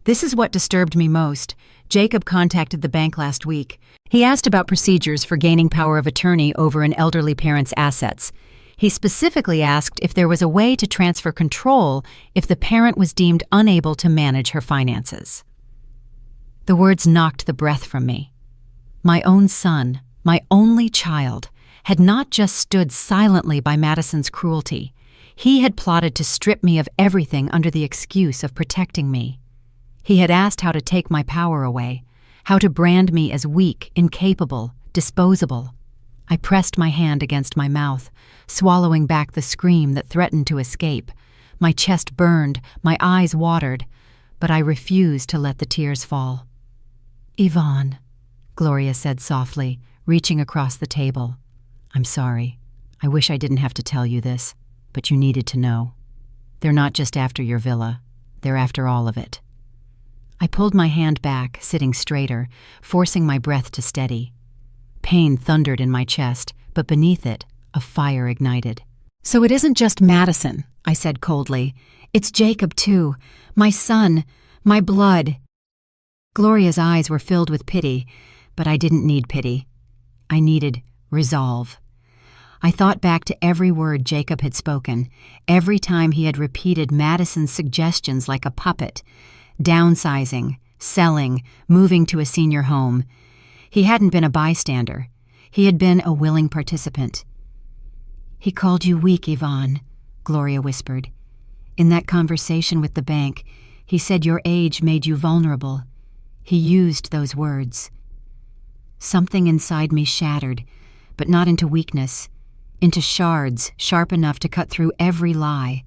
"This is what disturbed me most. Jacob contacted the bank last week. He asked about procedures for gaining power of attorney over an elderly parent's assets. He specifically asked if there was a way to transfer control if the parent was deemed unable to manage her finances." The words knocked the breath from me. My own son, my only child, had not just stood silently by Madison's cruelty. He had plotted to strip me of everything under the excuse of protecting me. He had asked how to take my power away, how to brand me as weak, incapable, disposable. I pressed my hand against my mouth, swallowing back the scream that threatened to escape. My chest burned, my eyes watered, but I refused to let the tears fall. "Yvonne," Gloria said softly, reaching across the table. "I'm sorry. I wish I didn't have to tell you this, but you needed to know. They're not just after your villa. They're after all of it." I pulled my hand back, sitting straighter, forcing my breath to steady. Pain thundered in my chest, but beneath it, a fire ignited. So it isn't just Madison, I said coldly. It's Jacob, too. My son. My blood. Gloria's eyes were filled with pity, but I didn't need pity. I needed resolve. I thought back to every word Jacob had spoken, every time he had repeated Madison's suggestions like a puppet. Downsizing, selling, moving to a senior home. He hadn't been a bystander. He had been a willing participant. "He called you weak, Yvonne," Gloria whispered. "In that conversation with the bank, he said your age made you vulnerable. He used those words." Something inside me shattered, but not into weakness, into shards sharp enough to cut through every lie.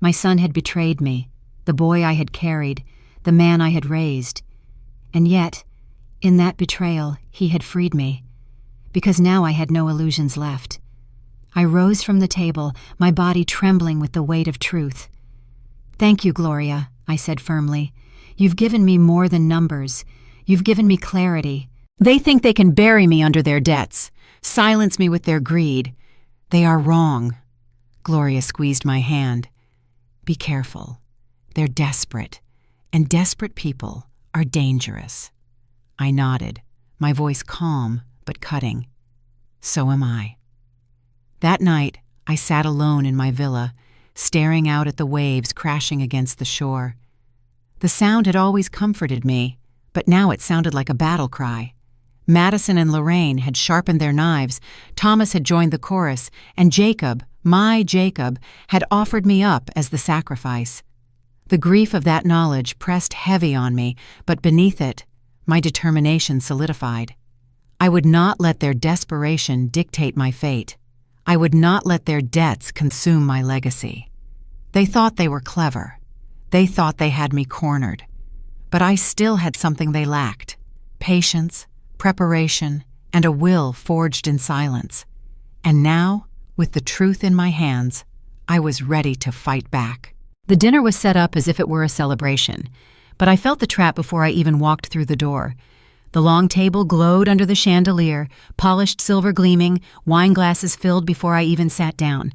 My son had betrayed me, the boy I had carried, the man I had raised. And yet, in that betrayal, he had freed me, because now I had no illusions left. I rose from the table, my body trembling with the weight of truth. "Thank you, Gloria," I said firmly. "You've given me more than numbers. You've given me clarity. They think they can bury me under their debts, silence me with their greed. They are wrong." Gloria squeezed my hand. "Be careful. They're desperate, and desperate people are dangerous." I nodded, my voice calm but cutting. "So am I." That night, I sat alone in my villa, staring out at the waves crashing against the shore. The sound had always comforted me, but now it sounded like a battle cry. Madison and Lorraine had sharpened their knives, Thomas had joined the chorus, and Jacob, my Jacob, had offered me up as the sacrifice. The grief of that knowledge pressed heavy on me, but beneath it, my determination solidified. I would not let their desperation dictate my fate. I would not let their debts consume my legacy. They thought they were clever. They thought they had me cornered. But I still had something they lacked: patience, preparation, and a will forged in silence. And now, with the truth in my hands, I was ready to fight back. The dinner was set up as if it were a celebration, but I felt the trap before I even walked through the door. The long table glowed under the chandelier, polished silver gleaming, wine glasses filled before I even sat down.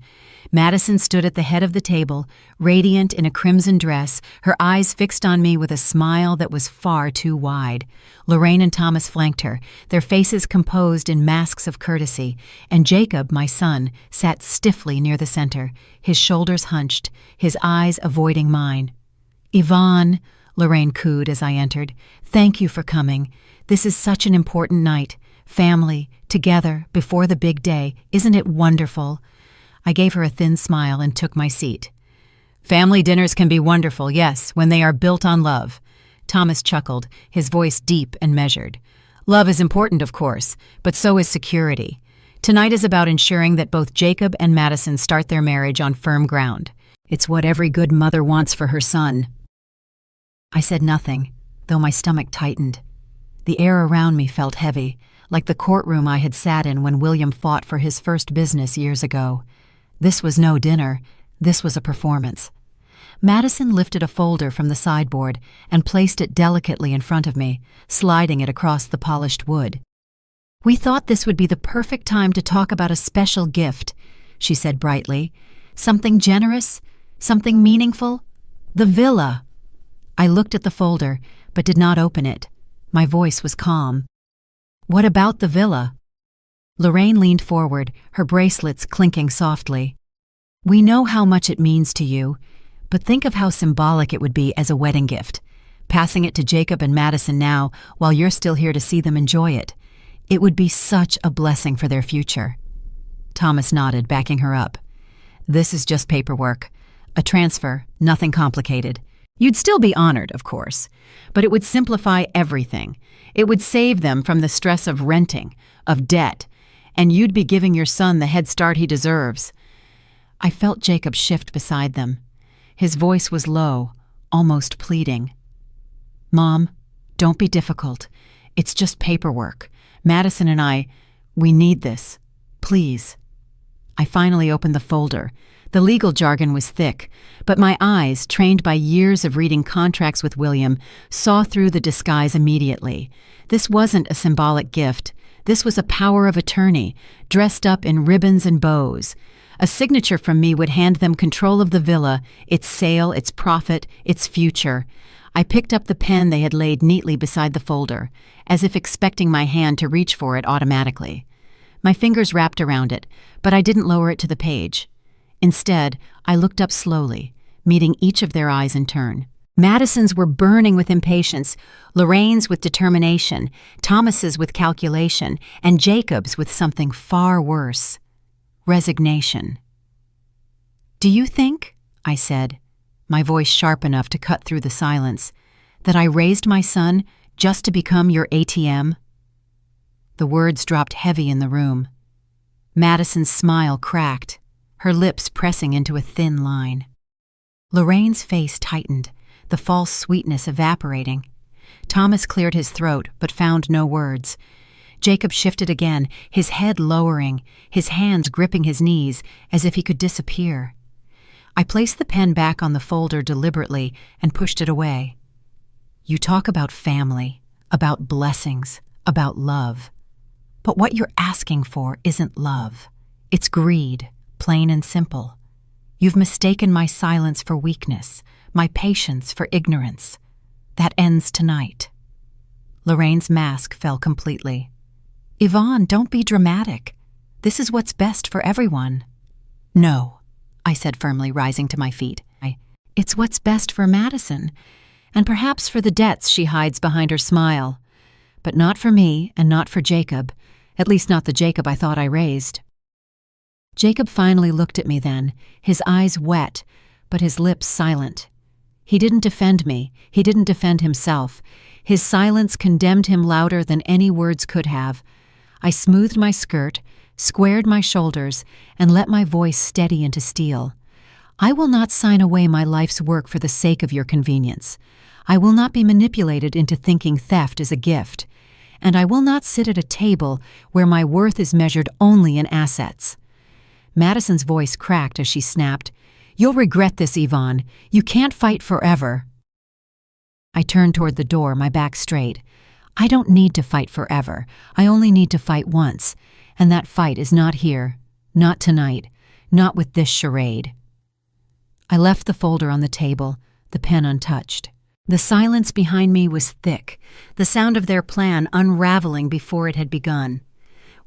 Madison stood at the head of the table, radiant in a crimson dress, her eyes fixed on me with a smile that was far too wide. Lorraine and Thomas flanked her, their faces composed in masks of courtesy, and Jacob, my son, sat stiffly near the center, his shoulders hunched, his eyes avoiding mine. "Yvonne," Lorraine cooed as I entered, "thank you for coming. This is such an important night. Family, together, before the big day. Isn't it wonderful?" I gave her a thin smile and took my seat. "Family dinners can be wonderful, yes, when they are built on love." Thomas chuckled, his voice deep and measured. "Love is important, of course, but so is security. Tonight is about ensuring that both Jacob and Madison start their marriage on firm ground. It's what every good mother wants for her son." I said nothing, though my stomach tightened. The air around me felt heavy, like the courtroom I had sat in when William fought for his first business years ago. This was no dinner, this was a performance. Madison lifted a folder from the sideboard and placed it delicately in front of me, sliding it across the polished wood. "We thought this would be the perfect time to talk about a special gift," she said brightly. "Something generous, something meaningful. The villa." I looked at the folder, but did not open it. My voice was calm. "What about the villa?" Lorraine leaned forward, her bracelets clinking softly. "We know how much it means to you, but think of how symbolic it would be as a wedding gift, passing it to Jacob and Madison now while you're still here to see them enjoy it. It would be such a blessing for their future." Thomas nodded, backing her up. "This is just paperwork. A transfer, nothing complicated. You'd still be honored, of course, but it would simplify everything. It would save them from the stress of renting, of debt, and you'd be giving your son the head start he deserves." I felt Jacob shift beside them. His voice was low, almost pleading. "Mom, don't be difficult. It's just paperwork. Madison and I, we need this. Please." I finally opened the folder. The legal jargon was thick, but my eyes, trained by years of reading contracts with William, saw through the disguise immediately. This wasn't a symbolic gift. This was a power of attorney, dressed up in ribbons and bows. A signature from me would hand them control of the villa, its sale, its profit, its future. I picked up the pen they had laid neatly beside the folder, as if expecting my hand to reach for it automatically. My fingers wrapped around it, but I didn't lower it to the page. Instead, I looked up slowly, meeting each of their eyes in turn. Madison's were burning with impatience, Lorraine's with determination, Thomas's with calculation, and Jacob's with something far worse: resignation. "Do you think," I said, my voice sharp enough to cut through the silence, "that I raised my son just to become your ATM?" The words dropped heavy in the room. Madison's smile cracked, her lips pressing into a thin line. Lorraine's face tightened, the false sweetness evaporating. Thomas cleared his throat, but found no words. Jacob shifted again, his head lowering, his hands gripping his knees as if he could disappear. I placed the pen back on the folder deliberately and pushed it away. "You talk about family, about blessings, about love. But what you're asking for isn't love. It's greed, plain and simple. You've mistaken my silence for weakness, my patience for ignorance. That ends tonight." Lorraine's mask fell completely. "Yvonne, don't be dramatic. This is what's best for everyone." "No," I said firmly, rising to my feet. "It's what's best for Madison, and perhaps for the debts she hides behind her smile. But not for me and not for Jacob, at least not the Jacob I thought I raised." Jacob finally looked at me then, his eyes wet, but his lips silent. He didn't defend me, he didn't defend himself. His silence condemned him louder than any words could have. I smoothed my skirt, squared my shoulders, and let my voice steady into steel. "I will not sign away my life's work for the sake of your convenience. I will not be manipulated into thinking theft is a gift. And I will not sit at a table where my worth is measured only in assets." Madison's voice cracked as she snapped, "You'll regret this, Yvonne. You can't fight forever." I turned toward the door, my back straight. I don't need to fight forever. I only need to fight once. And that fight is not here, not tonight, not with this charade. I left the folder on the table, the pen untouched. The silence behind me was thick, the sound of their plan unraveling before it had begun.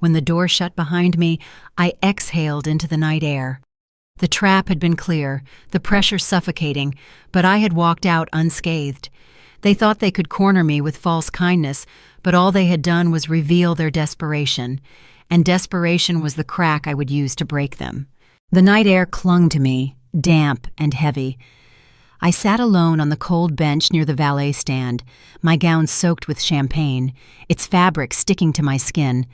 When the door shut behind me, I exhaled into the night air. The trap had been clear, the pressure suffocating, but I had walked out unscathed. They thought they could corner me with false kindness, but all they had done was reveal their desperation, and desperation was the crack I would use to break them. The night air clung to me, damp and heavy. I sat alone on the cold bench near the valet stand, my gown soaked with champagne, its fabric sticking to my skin.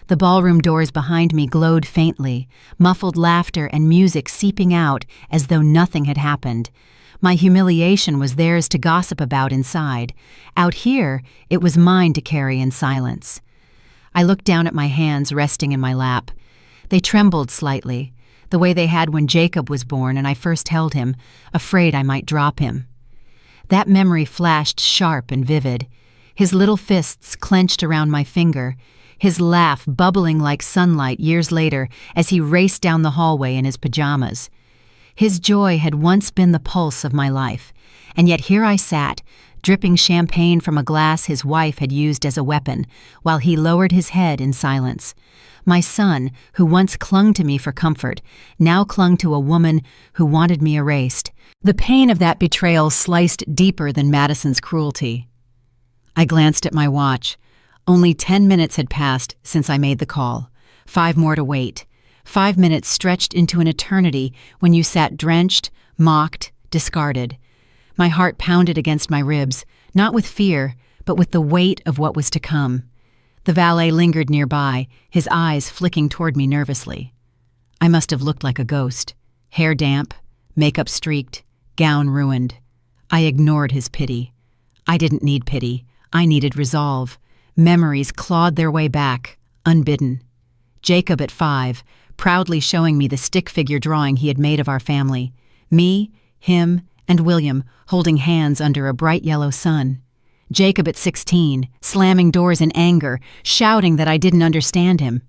The ballroom doors behind me glowed faintly, muffled laughter and music seeping out as though nothing had happened. My humiliation was theirs to gossip about inside. Out here, it was mine to carry in silence. I looked down at my hands resting in my lap. They trembled slightly, the way they had when Jacob was born and I first held him, afraid I might drop him. That memory flashed sharp and vivid, his little fists clenched around my finger, his laugh bubbling like sunlight years later as he raced down the hallway in his pajamas. His joy had once been the pulse of my life, and yet here I sat, dripping champagne from a glass his wife had used as a weapon, while he lowered his head in silence. My son, who once clung to me for comfort, now clung to a woman who wanted me erased. The pain of that betrayal sliced deeper than Madison's cruelty. I glanced at my watch. Only 10 minutes had passed since I made the call. 5 more to wait. 5 minutes stretched into an eternity when you sat drenched, mocked, discarded. My heart pounded against my ribs, not with fear, but with the weight of what was to come. The valet lingered nearby, his eyes flicking toward me nervously. I must have looked like a ghost. Hair damp, makeup streaked, gown ruined. I ignored his pity. I didn't need pity. I needed resolve. Memories clawed their way back, unbidden. Jacob at 5, proudly showing me the stick figure drawing he had made of our family. Me, him, and William holding hands under a bright yellow sun. Jacob at 16, slamming doors in anger, shouting that I didn't understand him.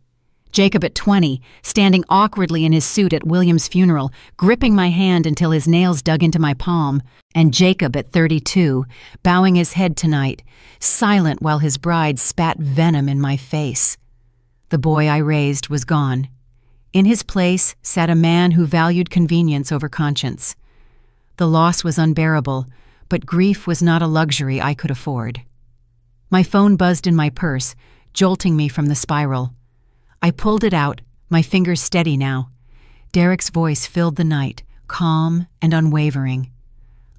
Jacob at 20, standing awkwardly in his suit at William's funeral, gripping my hand until his nails dug into my palm. And Jacob at 32, bowing his head tonight, silent while his bride spat venom in my face. The boy I raised was gone. In his place sat a man who valued convenience over conscience. The loss was unbearable, but grief was not a luxury I could afford. My phone buzzed in my purse, jolting me from the spiral. I pulled it out, my fingers steady now. Derek's voice filled the night, calm and unwavering.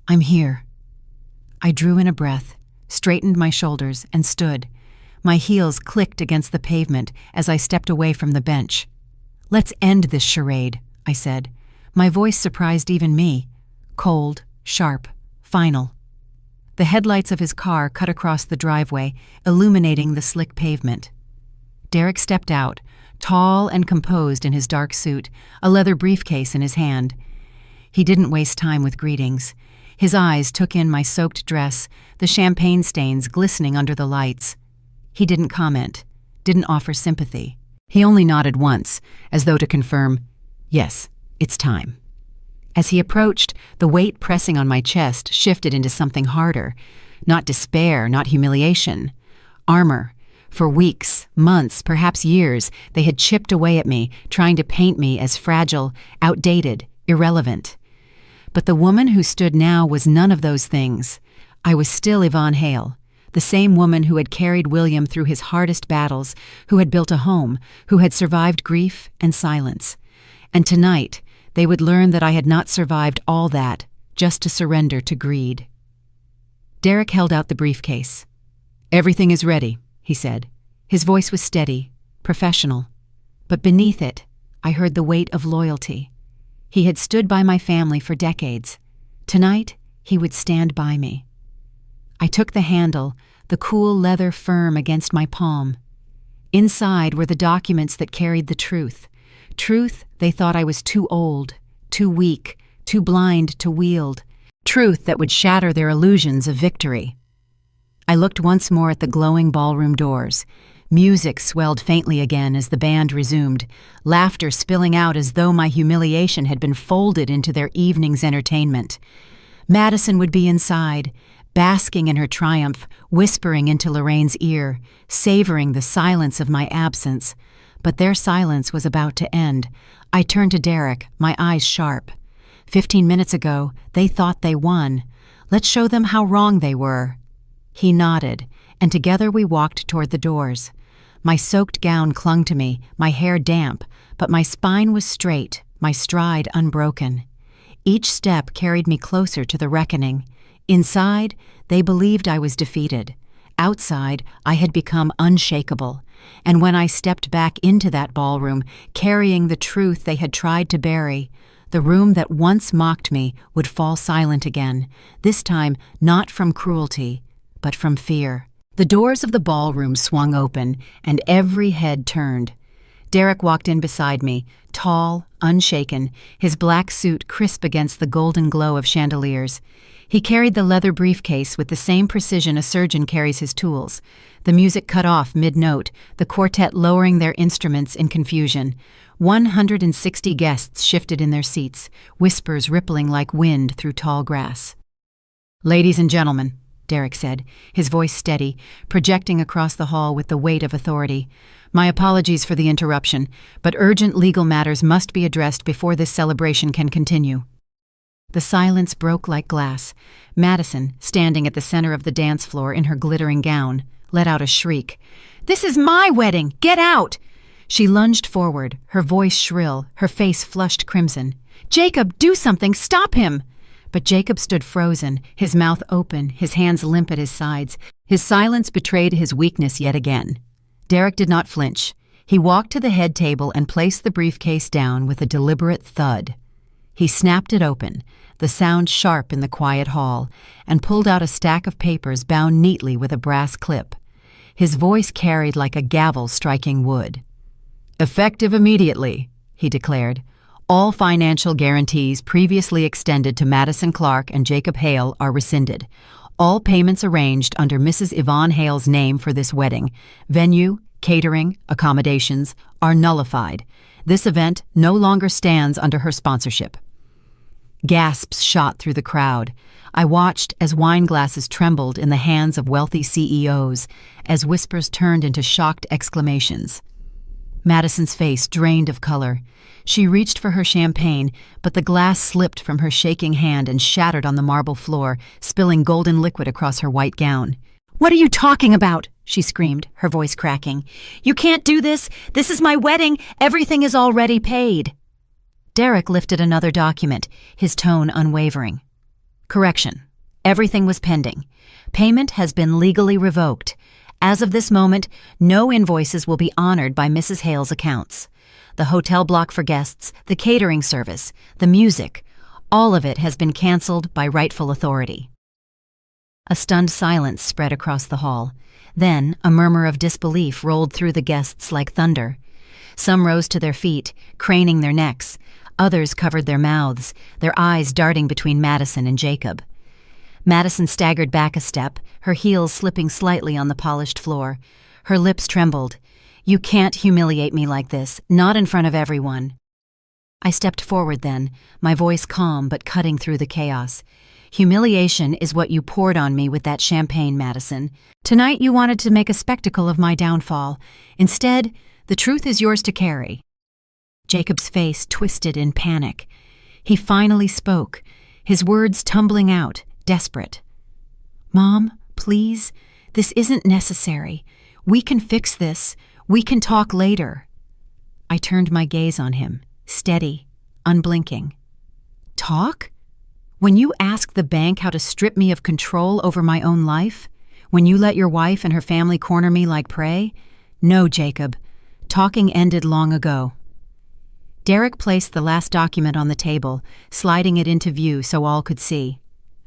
"I'm here." I drew in a breath, straightened my shoulders, and stood. My heels clicked against the pavement as I stepped away from the bench. "Let's end this charade," I said. My voice surprised even me. Cold, sharp, final. The headlights of his car cut across the driveway, illuminating the slick pavement. Derek stepped out, tall and composed in his dark suit, a leather briefcase in his hand. He didn't waste time with greetings. His eyes took in my soaked dress, the champagne stains glistening under the lights. He didn't comment, didn't offer sympathy. He only nodded once, as though to confirm, "Yes, it's time." As he approached, the weight pressing on my chest shifted into something harder. Not despair, not humiliation. Armor. For weeks, months, perhaps years, they had chipped away at me, trying to paint me as fragile, outdated, irrelevant. But the woman who stood now was none of those things. I was still Yvonne Hale, the same woman who had carried William through his hardest battles, who had built a home, who had survived grief and silence. And tonight, they would learn that I had not survived all that just to surrender to greed. Derek held out the briefcase. "Everything is ready," he said. His voice was steady, professional. But beneath it, I heard the weight of loyalty. He had stood by my family for decades. Tonight, he would stand by me. I took the handle, the cool leather firm against my palm. Inside were the documents that carried the truth. Truth they thought I was too old, too weak, too blind to wield. Truth that would shatter their illusions of victory. I looked once more at the glowing ballroom doors. Music swelled faintly again as the band resumed, laughter spilling out as though my humiliation had been folded into their evening's entertainment. Madison would be inside, basking in her triumph, whispering into Lorraine's ear, savoring the silence of my absence. But their silence was about to end. I turned to Derek, my eyes sharp. 15 minutes ago, they thought they won. Let's show them how wrong they were. He nodded, and together we walked toward the doors. My soaked gown clung to me, my hair damp, but my spine was straight, my stride unbroken. Each step carried me closer to the reckoning. Inside, they believed I was defeated. Outside, I had become unshakable. And when I stepped back into that ballroom, carrying the truth they had tried to bury, the room that once mocked me would fall silent again, this time not from cruelty, but from fear. The doors of the ballroom swung open, and every head turned. Derek walked in beside me, tall, unshaken, his black suit crisp against the golden glow of chandeliers. He carried the leather briefcase with the same precision a surgeon carries his tools. The music cut off mid-note, the quartet lowering their instruments in confusion. 160 guests shifted in their seats, whispers rippling like wind through tall grass. "Ladies and gentlemen," Derek said, his voice steady, projecting across the hall with the weight of authority. "My apologies for the interruption, but urgent legal matters must be addressed before this celebration can continue." The silence broke like glass. Madison, standing at the center of the dance floor in her glittering gown, let out a shriek. "This is my wedding! Get out!" She lunged forward, her voice shrill, her face flushed crimson. "Jacob, do something! Stop him!" But Jacob stood frozen, his mouth open, his hands limp at his sides. His silence betrayed his weakness yet again. Derek did not flinch. He walked to the head table and placed the briefcase down with a deliberate thud. He snapped it open, the sound sharp in the quiet hall, and pulled out a stack of papers bound neatly with a brass clip. His voice carried like a gavel striking wood. "Effective immediately," he declared. All financial guarantees previously extended to Madison Clark and Jacob Hale are rescinded. All payments arranged under Mrs. Yvonne Hale's name for this wedding, venue, catering, accommodations, are nullified. This event no longer stands under her sponsorship. Gasps shot through the crowd. I watched as wine glasses trembled in the hands of wealthy CEOs, as whispers turned into shocked exclamations. Madison's face drained of color. She reached for her champagne, but the glass slipped from her shaking hand and shattered on the marble floor, spilling golden liquid across her white gown. "What are you talking about?" she screamed, her voice cracking. "You can't do this! This is my wedding! Everything is already paid!" Derek lifted another document, his tone unwavering. "Correction. Everything was pending. Payment has been legally revoked. As of this moment, no invoices will be honored by Mrs. Hale's accounts. The hotel block for guests, the catering service, the music, all of it has been canceled by rightful authority." A stunned silence spread across the hall. Then a murmur of disbelief rolled through the guests like thunder. Some rose to their feet, craning their necks. Others covered their mouths, their eyes darting between Madison and Jacob. Madison staggered back a step, her heels slipping slightly on the polished floor. Her lips trembled. "You can't humiliate me like this, not in front of everyone." I stepped forward then, my voice calm but cutting through the chaos. "Humiliation is what you poured on me with that champagne, Madison. Tonight you wanted to make a spectacle of my downfall. Instead, the truth is yours to carry." Jacob's face twisted in panic. He finally spoke, his words tumbling out, desperate. "Mom, please, this isn't necessary. We can fix this. We can talk later." I turned my gaze on him, steady, unblinking. "Talk? When you asked the bank how to strip me of control over my own life? When you let your wife and her family corner me like prey? No, Jacob. Talking ended long ago." Derek placed the last document on the table, sliding it into view so all could see.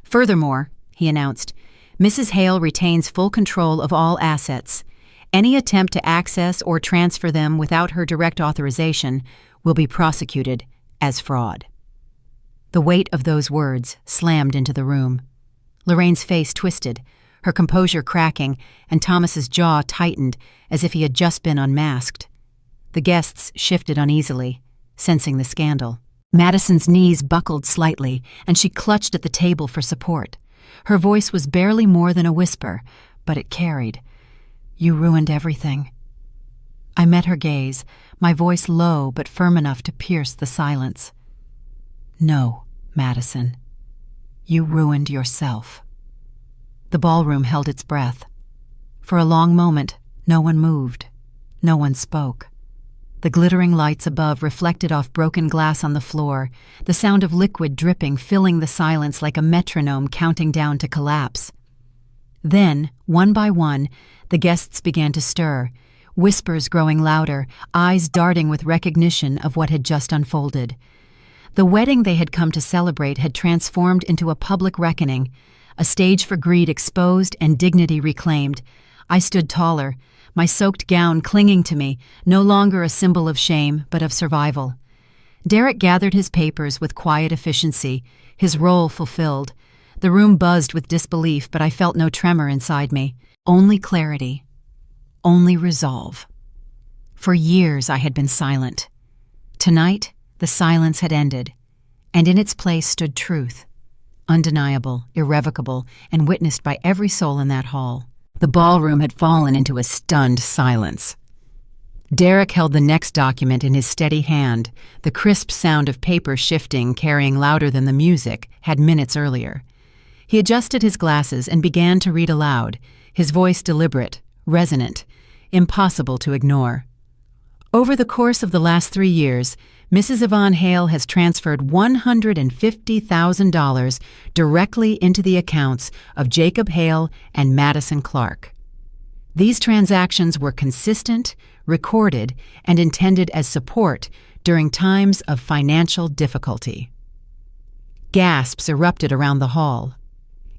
"Furthermore," he announced, "Mrs. Hale retains full control of all assets. Any attempt to access or transfer them without her direct authorization will be prosecuted as fraud." The weight of those words slammed into the room. Lorraine's face twisted, her composure cracking, and Thomas's jaw tightened as if he had just been unmasked. The guests shifted uneasily, sensing the scandal. Madison's knees buckled slightly, and she clutched at the table for support. Her voice was barely more than a whisper, but it carried. "You ruined everything." I met her gaze, my voice low but firm enough to pierce the silence. "No, Madison. You ruined yourself." The ballroom held its breath. For a long moment, no one moved. No one spoke. The glittering lights above reflected off broken glass on the floor, the sound of liquid dripping filling the silence like a metronome counting down to collapse. Then, one by one, the guests began to stir, whispers growing louder, eyes darting with recognition of what had just unfolded. The wedding they had come to celebrate had transformed into a public reckoning, a stage for greed exposed and dignity reclaimed. I stood taller, my soaked gown clinging to me, no longer a symbol of shame, but of survival. Derek gathered his papers with quiet efficiency, his role fulfilled. The room buzzed with disbelief, but I felt no tremor inside me. Only clarity. Only resolve. For years I had been silent. Tonight, the silence had ended, and in its place stood truth, undeniable, irrevocable, and witnessed by every soul in that hall. The ballroom had fallen into a stunned silence. Derek held the next document in his steady hand, the crisp sound of paper shifting, carrying louder than the music, had minutes earlier. He adjusted his glasses and began to read aloud, his voice deliberate, resonant, impossible to ignore. Over the course of the last 3 years, Mrs. Yvonne Hale has transferred $150,000 directly into the accounts of Jacob Hale and Madison Clark. These transactions were consistent, recorded, and intended as support during times of financial difficulty. Gasps erupted around the hall.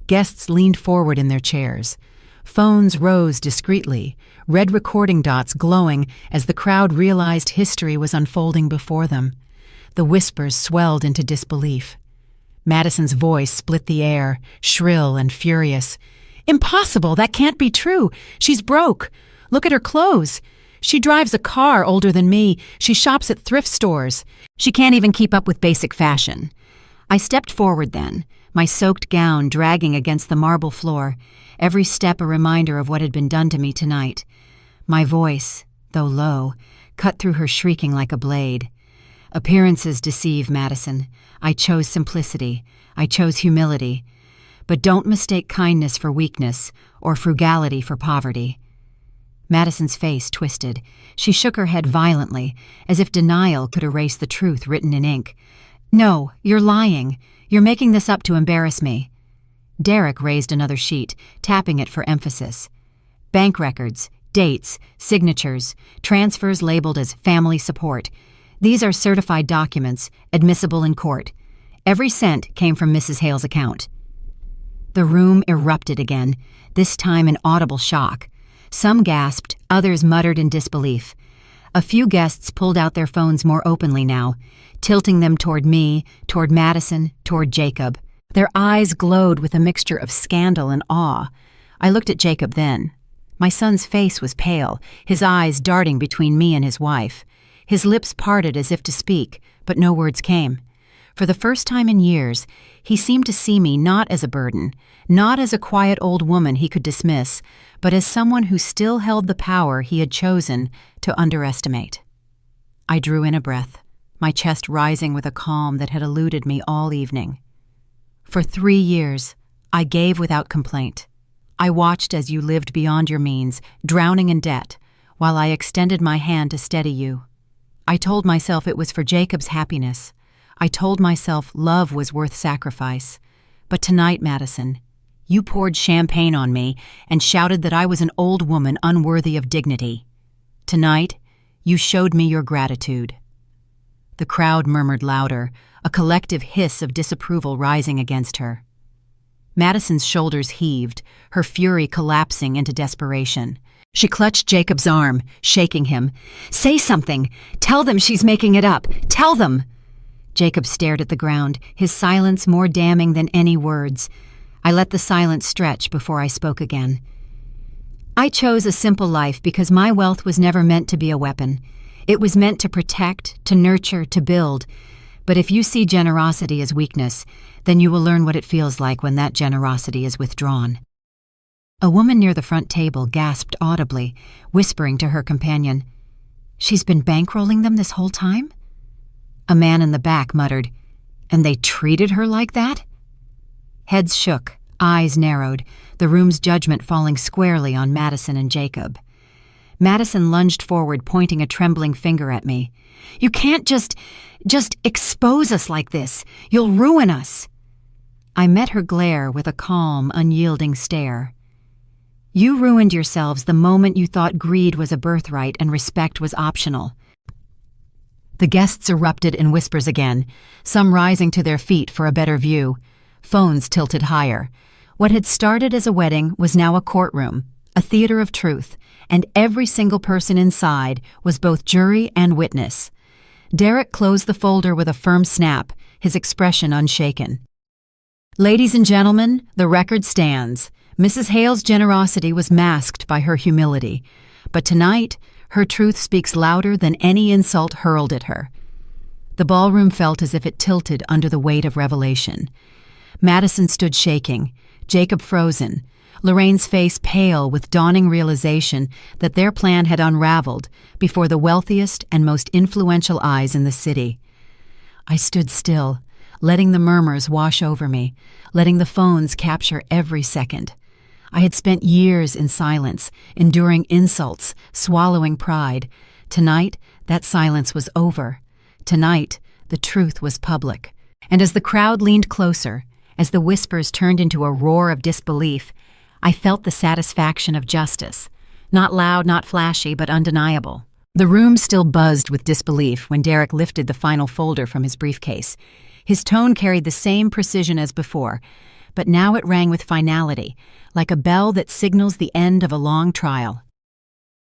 Guests leaned forward in their chairs. Phones rose discreetly, red recording dots glowing as the crowd realized history was unfolding before them. The whispers swelled into disbelief. Madison's voice split the air, shrill and furious. "Impossible! That can't be true! She's broke! Look at her clothes! She drives a car older than me. She shops at thrift stores. She can't even keep up with basic fashion." I stepped forward then, my soaked gown dragging against the marble floor, every step a reminder of what had been done to me tonight. My voice, though low, cut through her shrieking like a blade. "Appearances deceive, Madison. I chose simplicity. I chose humility. But don't mistake kindness for weakness or frugality for poverty." Madison's face twisted. She shook her head violently, as if denial could erase the truth written in ink. "No, you're lying. You're making this up to embarrass me." Derek raised another sheet, tapping it for emphasis. "Bank records, dates, signatures, transfers labeled as family support. These are certified documents, admissible in court. Every cent came from Mrs. Hale's account." The room erupted again, this time in audible shock. Some gasped, others muttered in disbelief. A few guests pulled out their phones more openly now, tilting them toward me, toward Madison, toward Jacob. Their eyes glowed with a mixture of scandal and awe. I looked at Jacob then. My son's face was pale, his eyes darting between me and his wife. His lips parted as if to speak, but no words came. For the first time in years, he seemed to see me not as a burden, not as a quiet old woman he could dismiss, but as someone who still held the power he had chosen to underestimate. I drew in a breath, my chest rising with a calm that had eluded me all evening. "For 3 years, I gave without complaint. I watched as you lived beyond your means, drowning in debt, while I extended my hand to steady you. I told myself it was for Jacob's happiness. I told myself love was worth sacrifice. But tonight, Madison, you poured champagne on me and shouted that I was an old woman unworthy of dignity. Tonight, you showed me your gratitude." The crowd murmured louder, a collective hiss of disapproval rising against her. Madison's shoulders heaved, her fury collapsing into desperation. She clutched Jacob's arm, shaking him. "Say something! Tell them she's making it up! Tell them!" Jacob stared at the ground, his silence more damning than any words. I let the silence stretch before I spoke again. "I chose a simple life because my wealth was never meant to be a weapon. It was meant to protect, to nurture, to build. But if you see generosity as weakness, then you will learn what it feels like when that generosity is withdrawn." A woman near the front table gasped audibly, whispering to her companion, "She's been bankrolling them this whole time?" A man in the back muttered, "And they treated her like that?" Heads shook, eyes narrowed, the room's judgment falling squarely on Madison and Jacob. Madison lunged forward, pointing a trembling finger at me. "You can't just expose us like this. You'll ruin us." I met her glare with a calm, unyielding stare. "You ruined yourselves the moment you thought greed was a birthright and respect was optional." The guests erupted in whispers again, some rising to their feet for a better view. Phones tilted higher. What had started as a wedding was now a courtroom, a theater of truth, and every single person inside was both jury and witness. Derek closed the folder with a firm snap, his expression unshaken. "Ladies and gentlemen, the record stands. Mrs. Hale's generosity was masked by her humility, but tonight, her truth speaks louder than any insult hurled at her." The ballroom felt as if it tilted under the weight of revelation. Madison stood shaking, Jacob frozen, Lorraine's face pale with dawning realization that their plan had unraveled before the wealthiest and most influential eyes in the city. I stood still, letting the murmurs wash over me, letting the phones capture every second. I had spent years in silence, enduring insults, swallowing pride. Tonight, that silence was over. Tonight, the truth was public. And as the crowd leaned closer, as the whispers turned into a roar of disbelief, I felt the satisfaction of justice. Not loud, not flashy, but undeniable. The room still buzzed with disbelief when Derek lifted the final folder from his briefcase. His tone carried the same precision as before. but now it rang with finality, like a bell that signals the end of a long trial.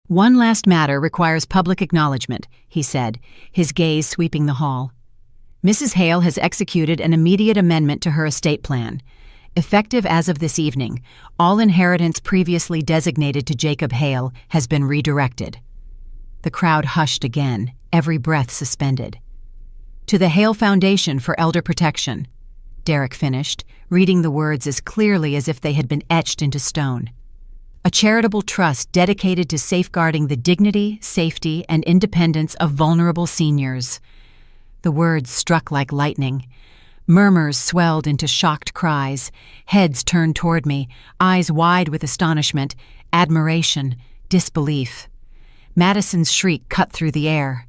"One last matter requires public acknowledgement," he said, his gaze sweeping the hall. "Mrs. Hale has executed an immediate amendment to her estate plan. Effective as of this evening, all inheritance previously designated to Jacob Hale has been redirected." The crowd hushed again, every breath suspended. "To the Hale Foundation for Elder Protection," Derek finished, reading the words as clearly as if they had been etched into stone. "A charitable trust dedicated to safeguarding the dignity, safety, and independence of vulnerable seniors." The words struck like lightning. Murmurs swelled into shocked cries, heads turned toward me, eyes wide with astonishment, admiration, disbelief. Madison's shriek cut through the air.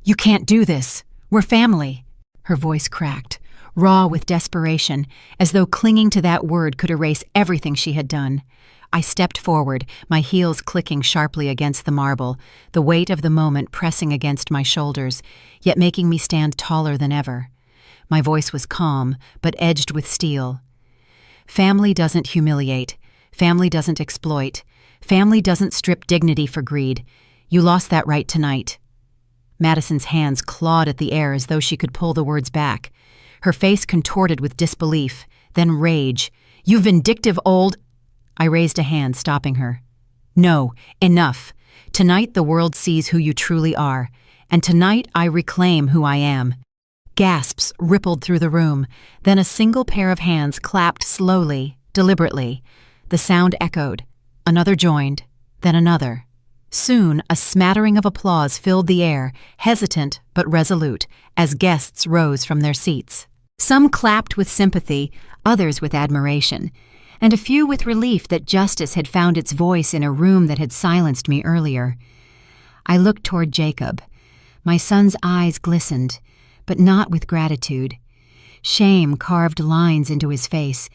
"You can't do this. We're family." Her voice cracked, raw with desperation, as though clinging to that word could erase everything she had done. I stepped forward, my heels clicking sharply against the marble, the weight of the moment pressing against my shoulders, yet making me stand taller than ever. My voice was calm, but edged with steel. "Family doesn't humiliate. Family doesn't exploit. Family doesn't strip dignity for greed. You lost that right tonight." Madison's hands clawed at the air as though she could pull the words back. Her face contorted with disbelief, then rage. "You vindictive old—" I raised a hand, stopping her. "No, enough. Tonight the world sees who you truly are, and tonight I reclaim who I am." Gasps rippled through the room, then a single pair of hands clapped slowly, deliberately. The sound echoed. Another joined, then another. Soon a smattering of applause filled the air, hesitant but resolute, as guests rose from their seats. Some clapped with sympathy, others with admiration, and a few with relief that justice had found its voice in a room that had silenced me earlier. I looked toward Jacob. My son's eyes glistened, but not with gratitude. Shame carved lines into his face.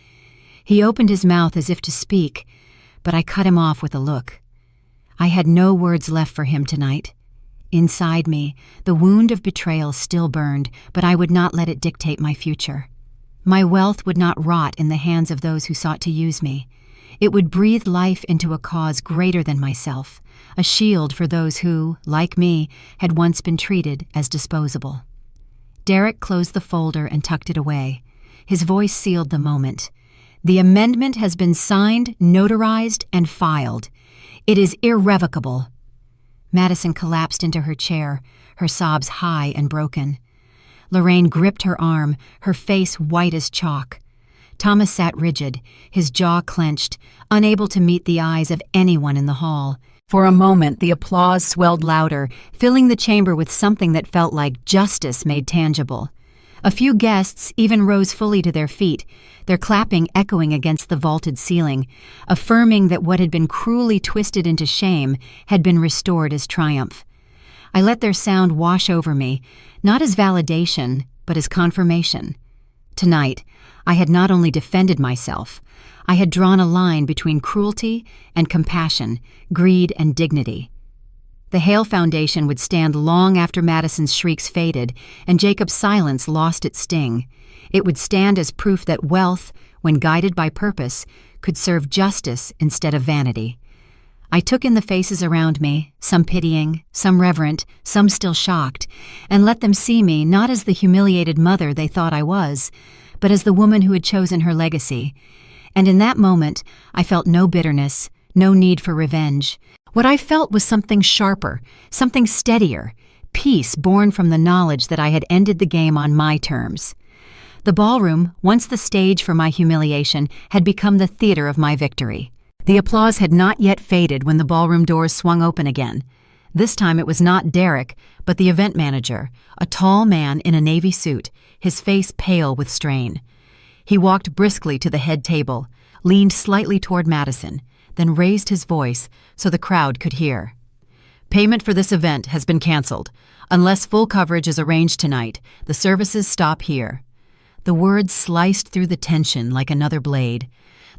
He opened his mouth as if to speak, but I cut him off with a look. I had no words left for him tonight. Inside me, the wound of betrayal still burned, but I would not let it dictate my future. My wealth would not rot in the hands of those who sought to use me. It would breathe life into a cause greater than myself, a shield for those who, like me, had once been treated as disposable. Derek closed the folder and tucked it away. His voice sealed the moment. "The amendment has been signed, notarized, and filed. It is irrevocable." Madison collapsed into her chair, her sobs high and broken. Lorraine gripped her arm, her face white as chalk. Thomas sat rigid, his jaw clenched, unable to meet the eyes of anyone in the hall. For a moment, the applause swelled louder, filling the chamber with something that felt like justice made tangible. A few guests even rose fully to their feet, their clapping echoing against the vaulted ceiling, affirming that what had been cruelly twisted into shame had been restored as triumph. I let their sound wash over me, not as validation, but as confirmation. Tonight, I had not only defended myself, I had drawn a line between cruelty and compassion, greed and dignity. The Hale Foundation would stand long after Madison's shrieks faded and Jacob's silence lost its sting. It would stand as proof that wealth, when guided by purpose, could serve justice instead of vanity. I took in the faces around me, some pitying, some reverent, some still shocked, and let them see me not as the humiliated mother they thought I was, but as the woman who had chosen her legacy. And in that moment, I felt no bitterness, no need for revenge. What I felt was something sharper, something steadier, peace born from the knowledge that I had ended the game on my terms. The ballroom, once the stage for my humiliation, had become the theater of my victory. The applause had not yet faded when the ballroom doors swung open again. This time it was not Derek, but the event manager, a tall man in a navy suit, his face pale with strain. He walked briskly to the head table, leaned slightly toward Madison, then raised his voice so the crowd could hear. "Payment for this event has been canceled. Unless full coverage is arranged tonight, the services stop here." The words sliced through the tension like another blade.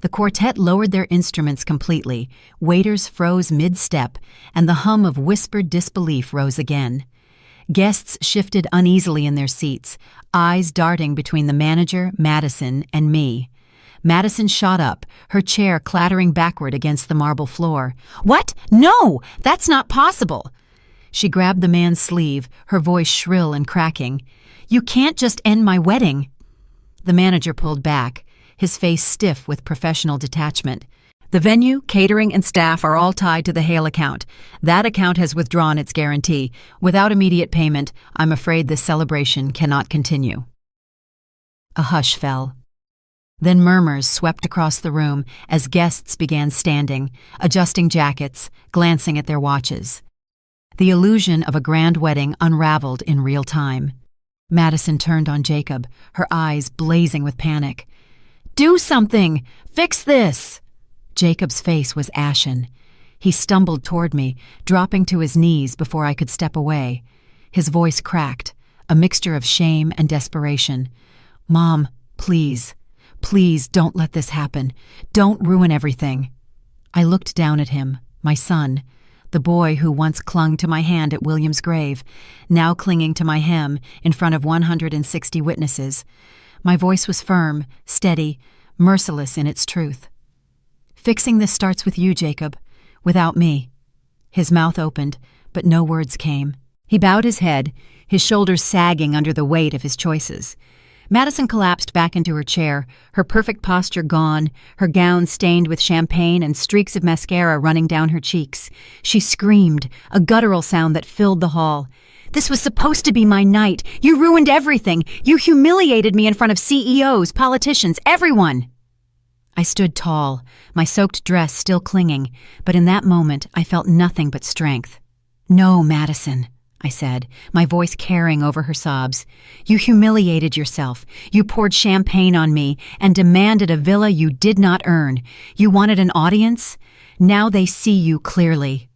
The quartet lowered their instruments completely, waiters froze mid-step, and the hum of whispered disbelief rose again. Guests shifted uneasily in their seats, eyes darting between the manager, Madison, and me. Madison shot up, her chair clattering backward against the marble floor. "What? No! That's not possible!" She grabbed the man's sleeve, her voice shrill and cracking. "You can't just end my wedding." The manager pulled back, his face stiff with professional detachment. "The venue, catering, and staff are all tied to the Hale account. That account has withdrawn its guarantee. Without immediate payment, I'm afraid this celebration cannot continue." A hush fell. Then murmurs swept across the room as guests began standing, adjusting jackets, glancing at their watches. The illusion of a grand wedding unraveled in real time. Madison turned on Jacob, her eyes blazing with panic. "Do something! Fix this!" Jacob's face was ashen. He stumbled toward me, dropping to his knees before I could step away. His voice cracked, a mixture of shame and desperation. "Mom, please, please don't let this happen. Don't ruin everything." I looked down at him, my son, the boy who once clung to my hand at William's grave, now clinging to my hem in front of 160 witnesses. My voice was firm, steady, merciless in its truth. "Fixing this starts with you, Jacob, without me." His mouth opened, but no words came. He bowed his head, his shoulders sagging under the weight of his choices. Madison collapsed back into her chair, her perfect posture gone, her gown stained with champagne and streaks of mascara running down her cheeks. She screamed, a guttural sound that filled the hall. "This was supposed to be my night. You ruined everything. You humiliated me in front of CEOs, politicians, everyone." I stood tall, my soaked dress still clinging, but in that moment I felt nothing but strength. "No, Madison," I said, my voice carrying over her sobs. "You humiliated yourself. You poured champagne on me and demanded a villa you did not earn. You wanted an audience? Now they see you clearly."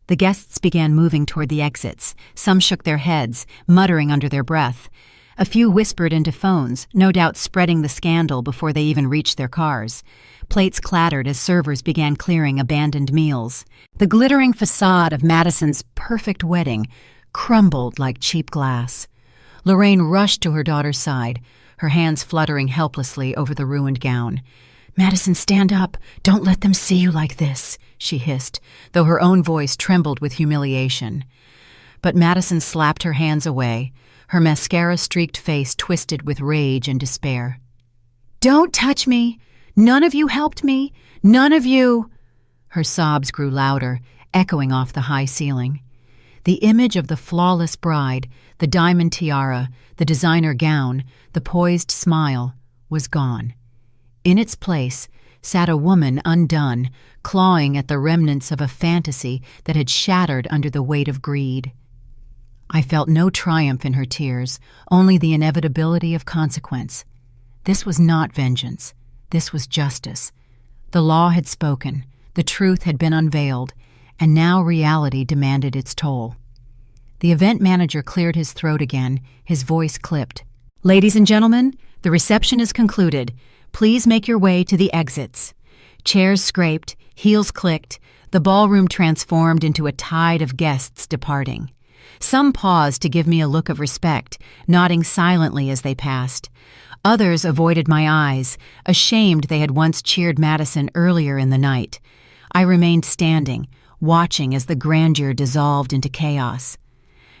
The guests began moving toward the exits. Some shook their heads, muttering under their breath. A few whispered into phones, no doubt spreading the scandal before they even reached their cars. Plates clattered as servers began clearing abandoned meals. The glittering facade of Madison's perfect wedding crumbled like cheap glass. Lorraine rushed to her daughter's side, her hands fluttering helplessly over the ruined gown. "Madison, stand up. Don't let them see you like this," she hissed, though her own voice trembled with humiliation. But Madison slapped her hands away, her mascara-streaked face twisted with rage and despair. "Don't touch me! None of you helped me! None of you!" Her sobs grew louder, echoing off the high ceiling. The image of the flawless bride, the diamond tiara, the designer gown, the poised smile, was gone. In its place sat a woman undone, clawing at the remnants of a fantasy that had shattered under the weight of greed. I felt no triumph in her tears, only the inevitability of consequence. This was not vengeance. This was justice. The law had spoken, the truth had been unveiled, and now reality demanded its toll. The event manager cleared his throat again, his voice clipped. "Ladies and gentlemen, the reception is concluded. Please make your way to the exits." Chairs scraped, heels clicked, the ballroom transformed into a tide of guests departing. Some paused to give me a look of respect, nodding silently as they passed. Others avoided my eyes, ashamed they had once cheered Madison earlier in the night. I remained standing, watching as the grandeur dissolved into chaos.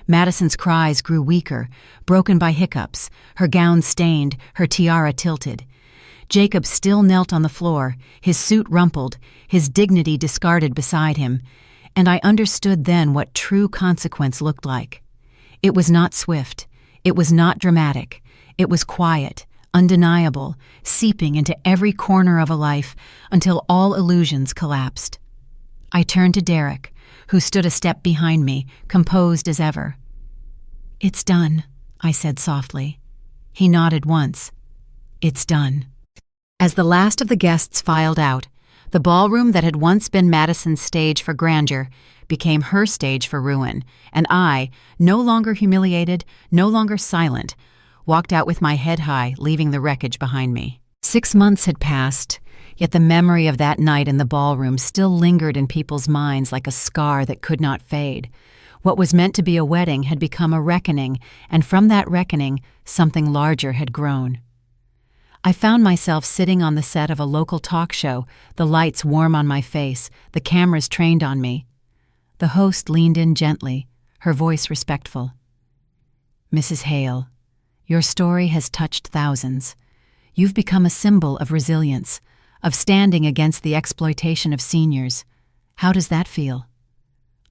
Madison's cries grew weaker, broken by hiccups, her gown stained, her tiara tilted. Jacob still knelt on the floor, his suit rumpled, his dignity discarded beside him, and I understood then what true consequence looked like. It was not swift, it was not dramatic, it was quiet, undeniable, seeping into every corner of a life until all illusions collapsed. I turned to Derek, who stood a step behind me, composed as ever. "It's done," I said softly. He nodded once. "It's done." As the last of the guests filed out, the ballroom that had once been Madison's stage for grandeur became her stage for ruin, and I, no longer humiliated, no longer silent, walked out with my head high, leaving the wreckage behind me. 6 months had passed, yet the memory of that night in the ballroom still lingered in people's minds like a scar that could not fade. What was meant to be a wedding had become a reckoning, and from that reckoning, something larger had grown. I found myself sitting on the set of a local talk show, the lights warm on my face, the cameras trained on me. The host leaned in gently, her voice respectful. "Mrs. Hale, your story has touched thousands. You've become a symbol of resilience, of standing against the exploitation of seniors. How does that feel?"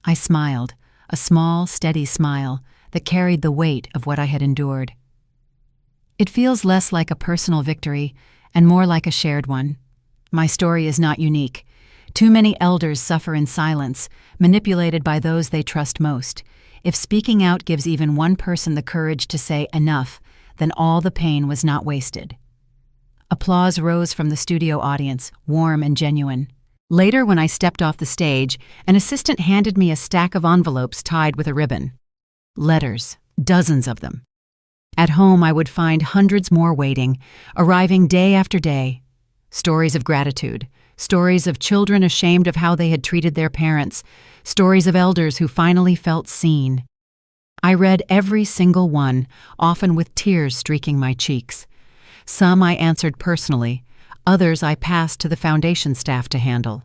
I smiled, a small, steady smile that carried the weight of what I had endured. "It feels less like a personal victory and more like a shared one. My story is not unique. Too many elders suffer in silence, manipulated by those they trust most. If speaking out gives even one person the courage to say enough, then all the pain was not wasted." Applause rose from the studio audience, warm and genuine. Later, when I stepped off the stage, an assistant handed me a stack of envelopes tied with a ribbon. Letters, dozens of them. At home, I would find hundreds more waiting, arriving day after day. Stories of gratitude, stories of children ashamed of how they had treated their parents, stories of elders who finally felt seen. I read every single one, often with tears streaking my cheeks. Some I answered personally, others I passed to the foundation staff to handle.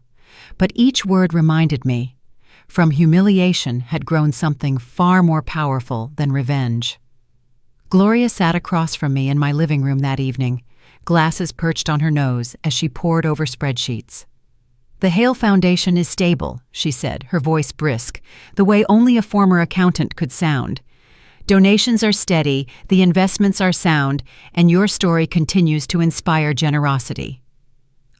But each word reminded me, from humiliation had grown something far more powerful than revenge. Gloria sat across from me in my living room that evening, glasses perched on her nose as she pored over spreadsheets. "The Hale Foundation is stable," she said, her voice brisk, the way only a former accountant could sound. "Donations are steady, the investments are sound, and your story continues to inspire generosity."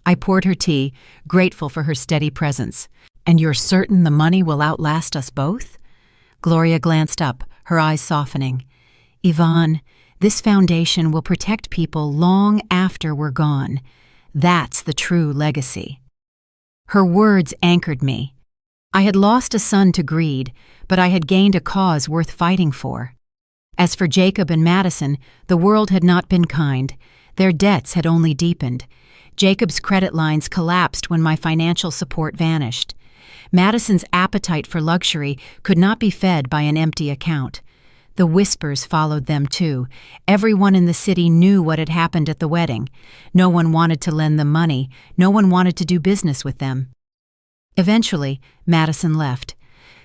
I poured her tea, grateful for her steady presence. "And you're certain the money will outlast us both?" Gloria glanced up, her eyes softening. "Yvonne, this foundation will protect people long after we're gone. That's the true legacy." Her words anchored me. I had lost a son to greed, but I had gained a cause worth fighting for. As for Jacob and Madison, the world had not been kind. Their debts had only deepened. Jacob's credit lines collapsed when my financial support vanished. Madison's appetite for luxury could not be fed by an empty account. The whispers followed them too. Everyone in the city knew what had happened at the wedding. No one wanted to lend them money. No one wanted to do business with them. Eventually, Madison left.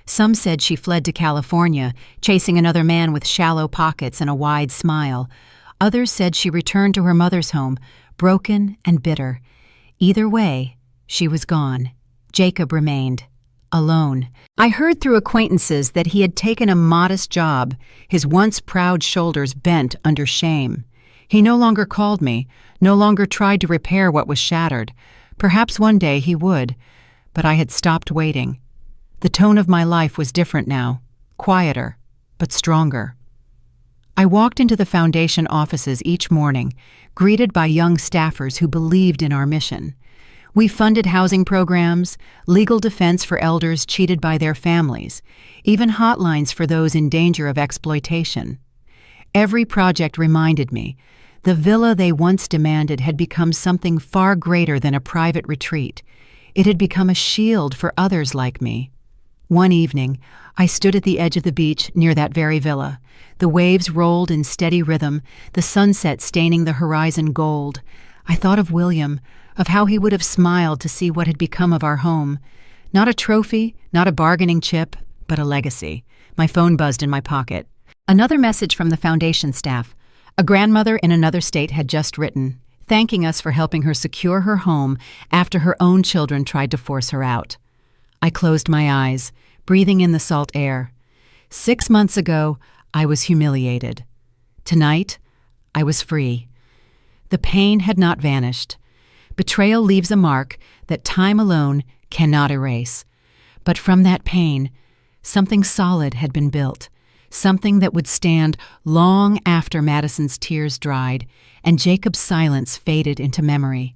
Some said she fled to California, chasing another man with shallow pockets and a wide smile. Others said she returned to her mother's home, broken and bitter. Either way, she was gone. Jacob remained, alone. I heard through acquaintances that he had taken a modest job, his once proud shoulders bent under shame. He no longer called me, no longer tried to repair what was shattered. Perhaps one day he would, but I had stopped waiting. The tone of my life was different now, quieter, but stronger. I walked into the foundation offices each morning, greeted by young staffers who believed in our mission. We funded housing programs, legal defense for elders cheated by their families, even hotlines for those in danger of exploitation. Every project reminded me, the villa they once demanded had become something far greater than a private retreat. It had become a shield for others like me. One evening, I stood at the edge of the beach near that very villa. The waves rolled in steady rhythm, the sunset staining the horizon gold. I thought of William, of how he would have smiled to see what had become of our home. Not a trophy, not a bargaining chip, but a legacy. My phone buzzed in my pocket. Another message from the foundation staff. A grandmother in another state had just written, thanking us for helping her secure her home after her own children tried to force her out. I closed my eyes, breathing in the salt air. 6 months ago, I was humiliated. Tonight, I was free. The pain had not vanished. Betrayal leaves a mark that time alone cannot erase. But from that pain, something solid had been built, something that would stand long after Madison's tears dried and Jacob's silence faded into memory.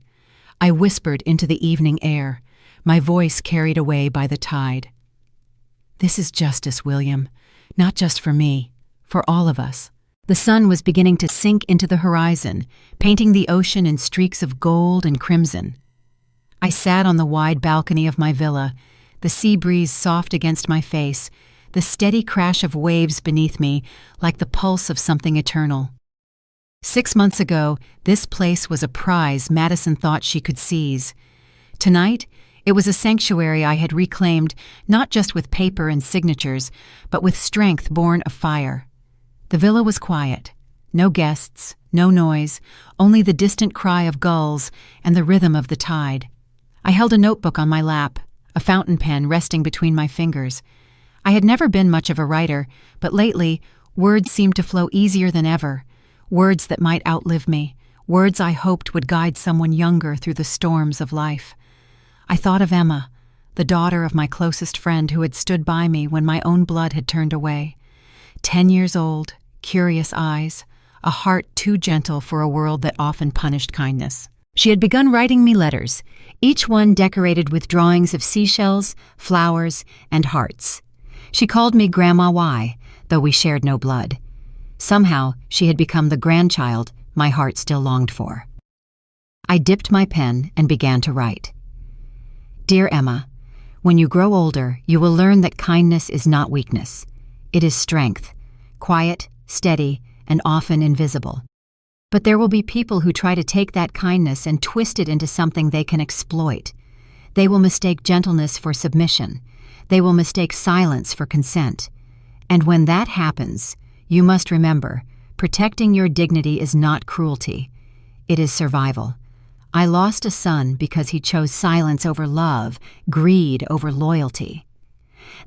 I whispered into the evening air, my voice carried away by the tide. This is justice, William, not just for me, for all of us. The sun was beginning to sink into the horizon, painting the ocean in streaks of gold and crimson. I sat on the wide balcony of my villa, the sea breeze soft against my face, the steady crash of waves beneath me like the pulse of something eternal. 6 months ago, this place was a prize Madison thought she could seize. Tonight, it was a sanctuary I had reclaimed not just with paper and signatures, but with strength born of fire. The villa was quiet. No guests, no noise, only the distant cry of gulls and the rhythm of the tide. I held a notebook on my lap, a fountain pen resting between my fingers. I had never been much of a writer, but lately, words seemed to flow easier than ever. Words that might outlive me, words I hoped would guide someone younger through the storms of life. I thought of Emma, the daughter of my closest friend who had stood by me when my own blood had turned away. 10 years old, curious eyes, a heart too gentle for a world that often punished kindness. She had begun writing me letters, each one decorated with drawings of seashells, flowers, and hearts. She called me Grandma Y, though we shared no blood. Somehow, she had become the grandchild my heart still longed for. I dipped my pen and began to write. Dear Emma, when you grow older, you will learn that kindness is not weakness. It is strength, quiet, steady, and often invisible. But there will be people who try to take that kindness and twist it into something they can exploit. They will mistake gentleness for submission. They will mistake silence for consent. And when that happens, you must remember, protecting your dignity is not cruelty. It is survival. I lost a son because he chose silence over love, greed over loyalty.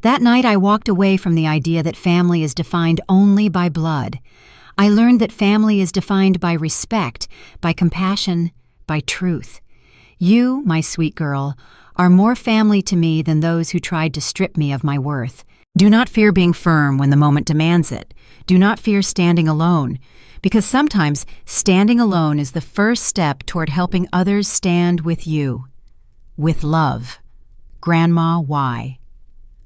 That night I walked away from the idea that family is defined only by blood. I learned that family is defined by respect, by compassion, by truth. You, my sweet girl, are more family to me than those who tried to strip me of my worth. Do not fear being firm when the moment demands it. Do not fear standing alone, because sometimes standing alone is the first step toward helping others stand with you. With love. Grandma Y.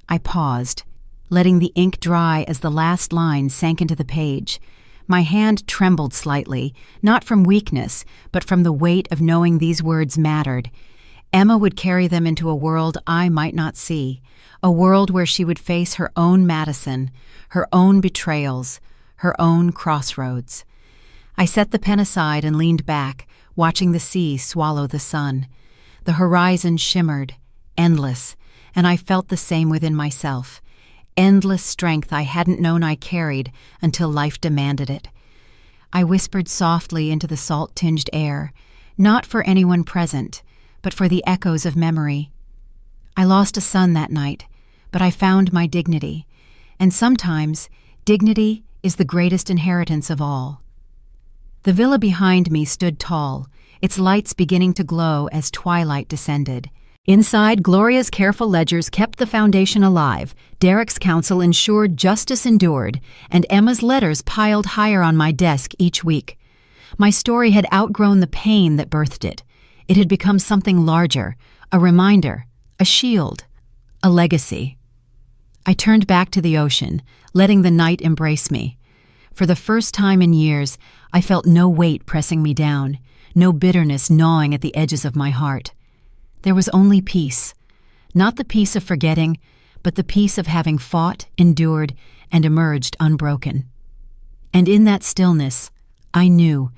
I paused, letting the ink dry as the last line sank into the page. My hand trembled slightly, not from weakness, but from the weight of knowing these words mattered. Emma would carry them into a world I might not see, a world where she would face her own Madison, her own betrayals, her own crossroads. I set the pen aside and leaned back, watching the sea swallow the sun. The horizon shimmered, endless, and I felt the same within myself. Endless strength I hadn't known I carried until life demanded it. I whispered softly into the salt-tinged air, not for anyone present, but for the echoes of memory. I lost a son that night, but I found my dignity, and sometimes dignity is the greatest inheritance of all. The villa behind me stood tall, its lights beginning to glow as twilight descended. Inside, Gloria's careful ledgers kept the foundation alive, Derek's counsel ensured justice endured, and Emma's letters piled higher on my desk each week. My story had outgrown the pain that birthed it. It had become something larger, a reminder, a shield, a legacy. I turned back to the ocean, letting the night embrace me. For the first time in years, I felt no weight pressing me down, no bitterness gnawing at the edges of my heart. There was only peace, not the peace of forgetting, but the peace of having fought, endured, and emerged unbroken. And in that stillness, I knew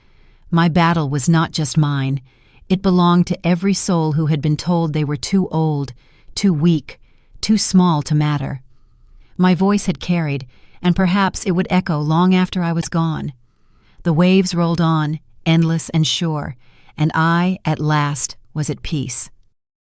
my battle was not just mine. It belonged to every soul who had been told they were too old, too weak, too small to matter. My voice had carried, and perhaps it would echo long after I was gone. The waves rolled on, endless and sure, and I, at last, was at peace.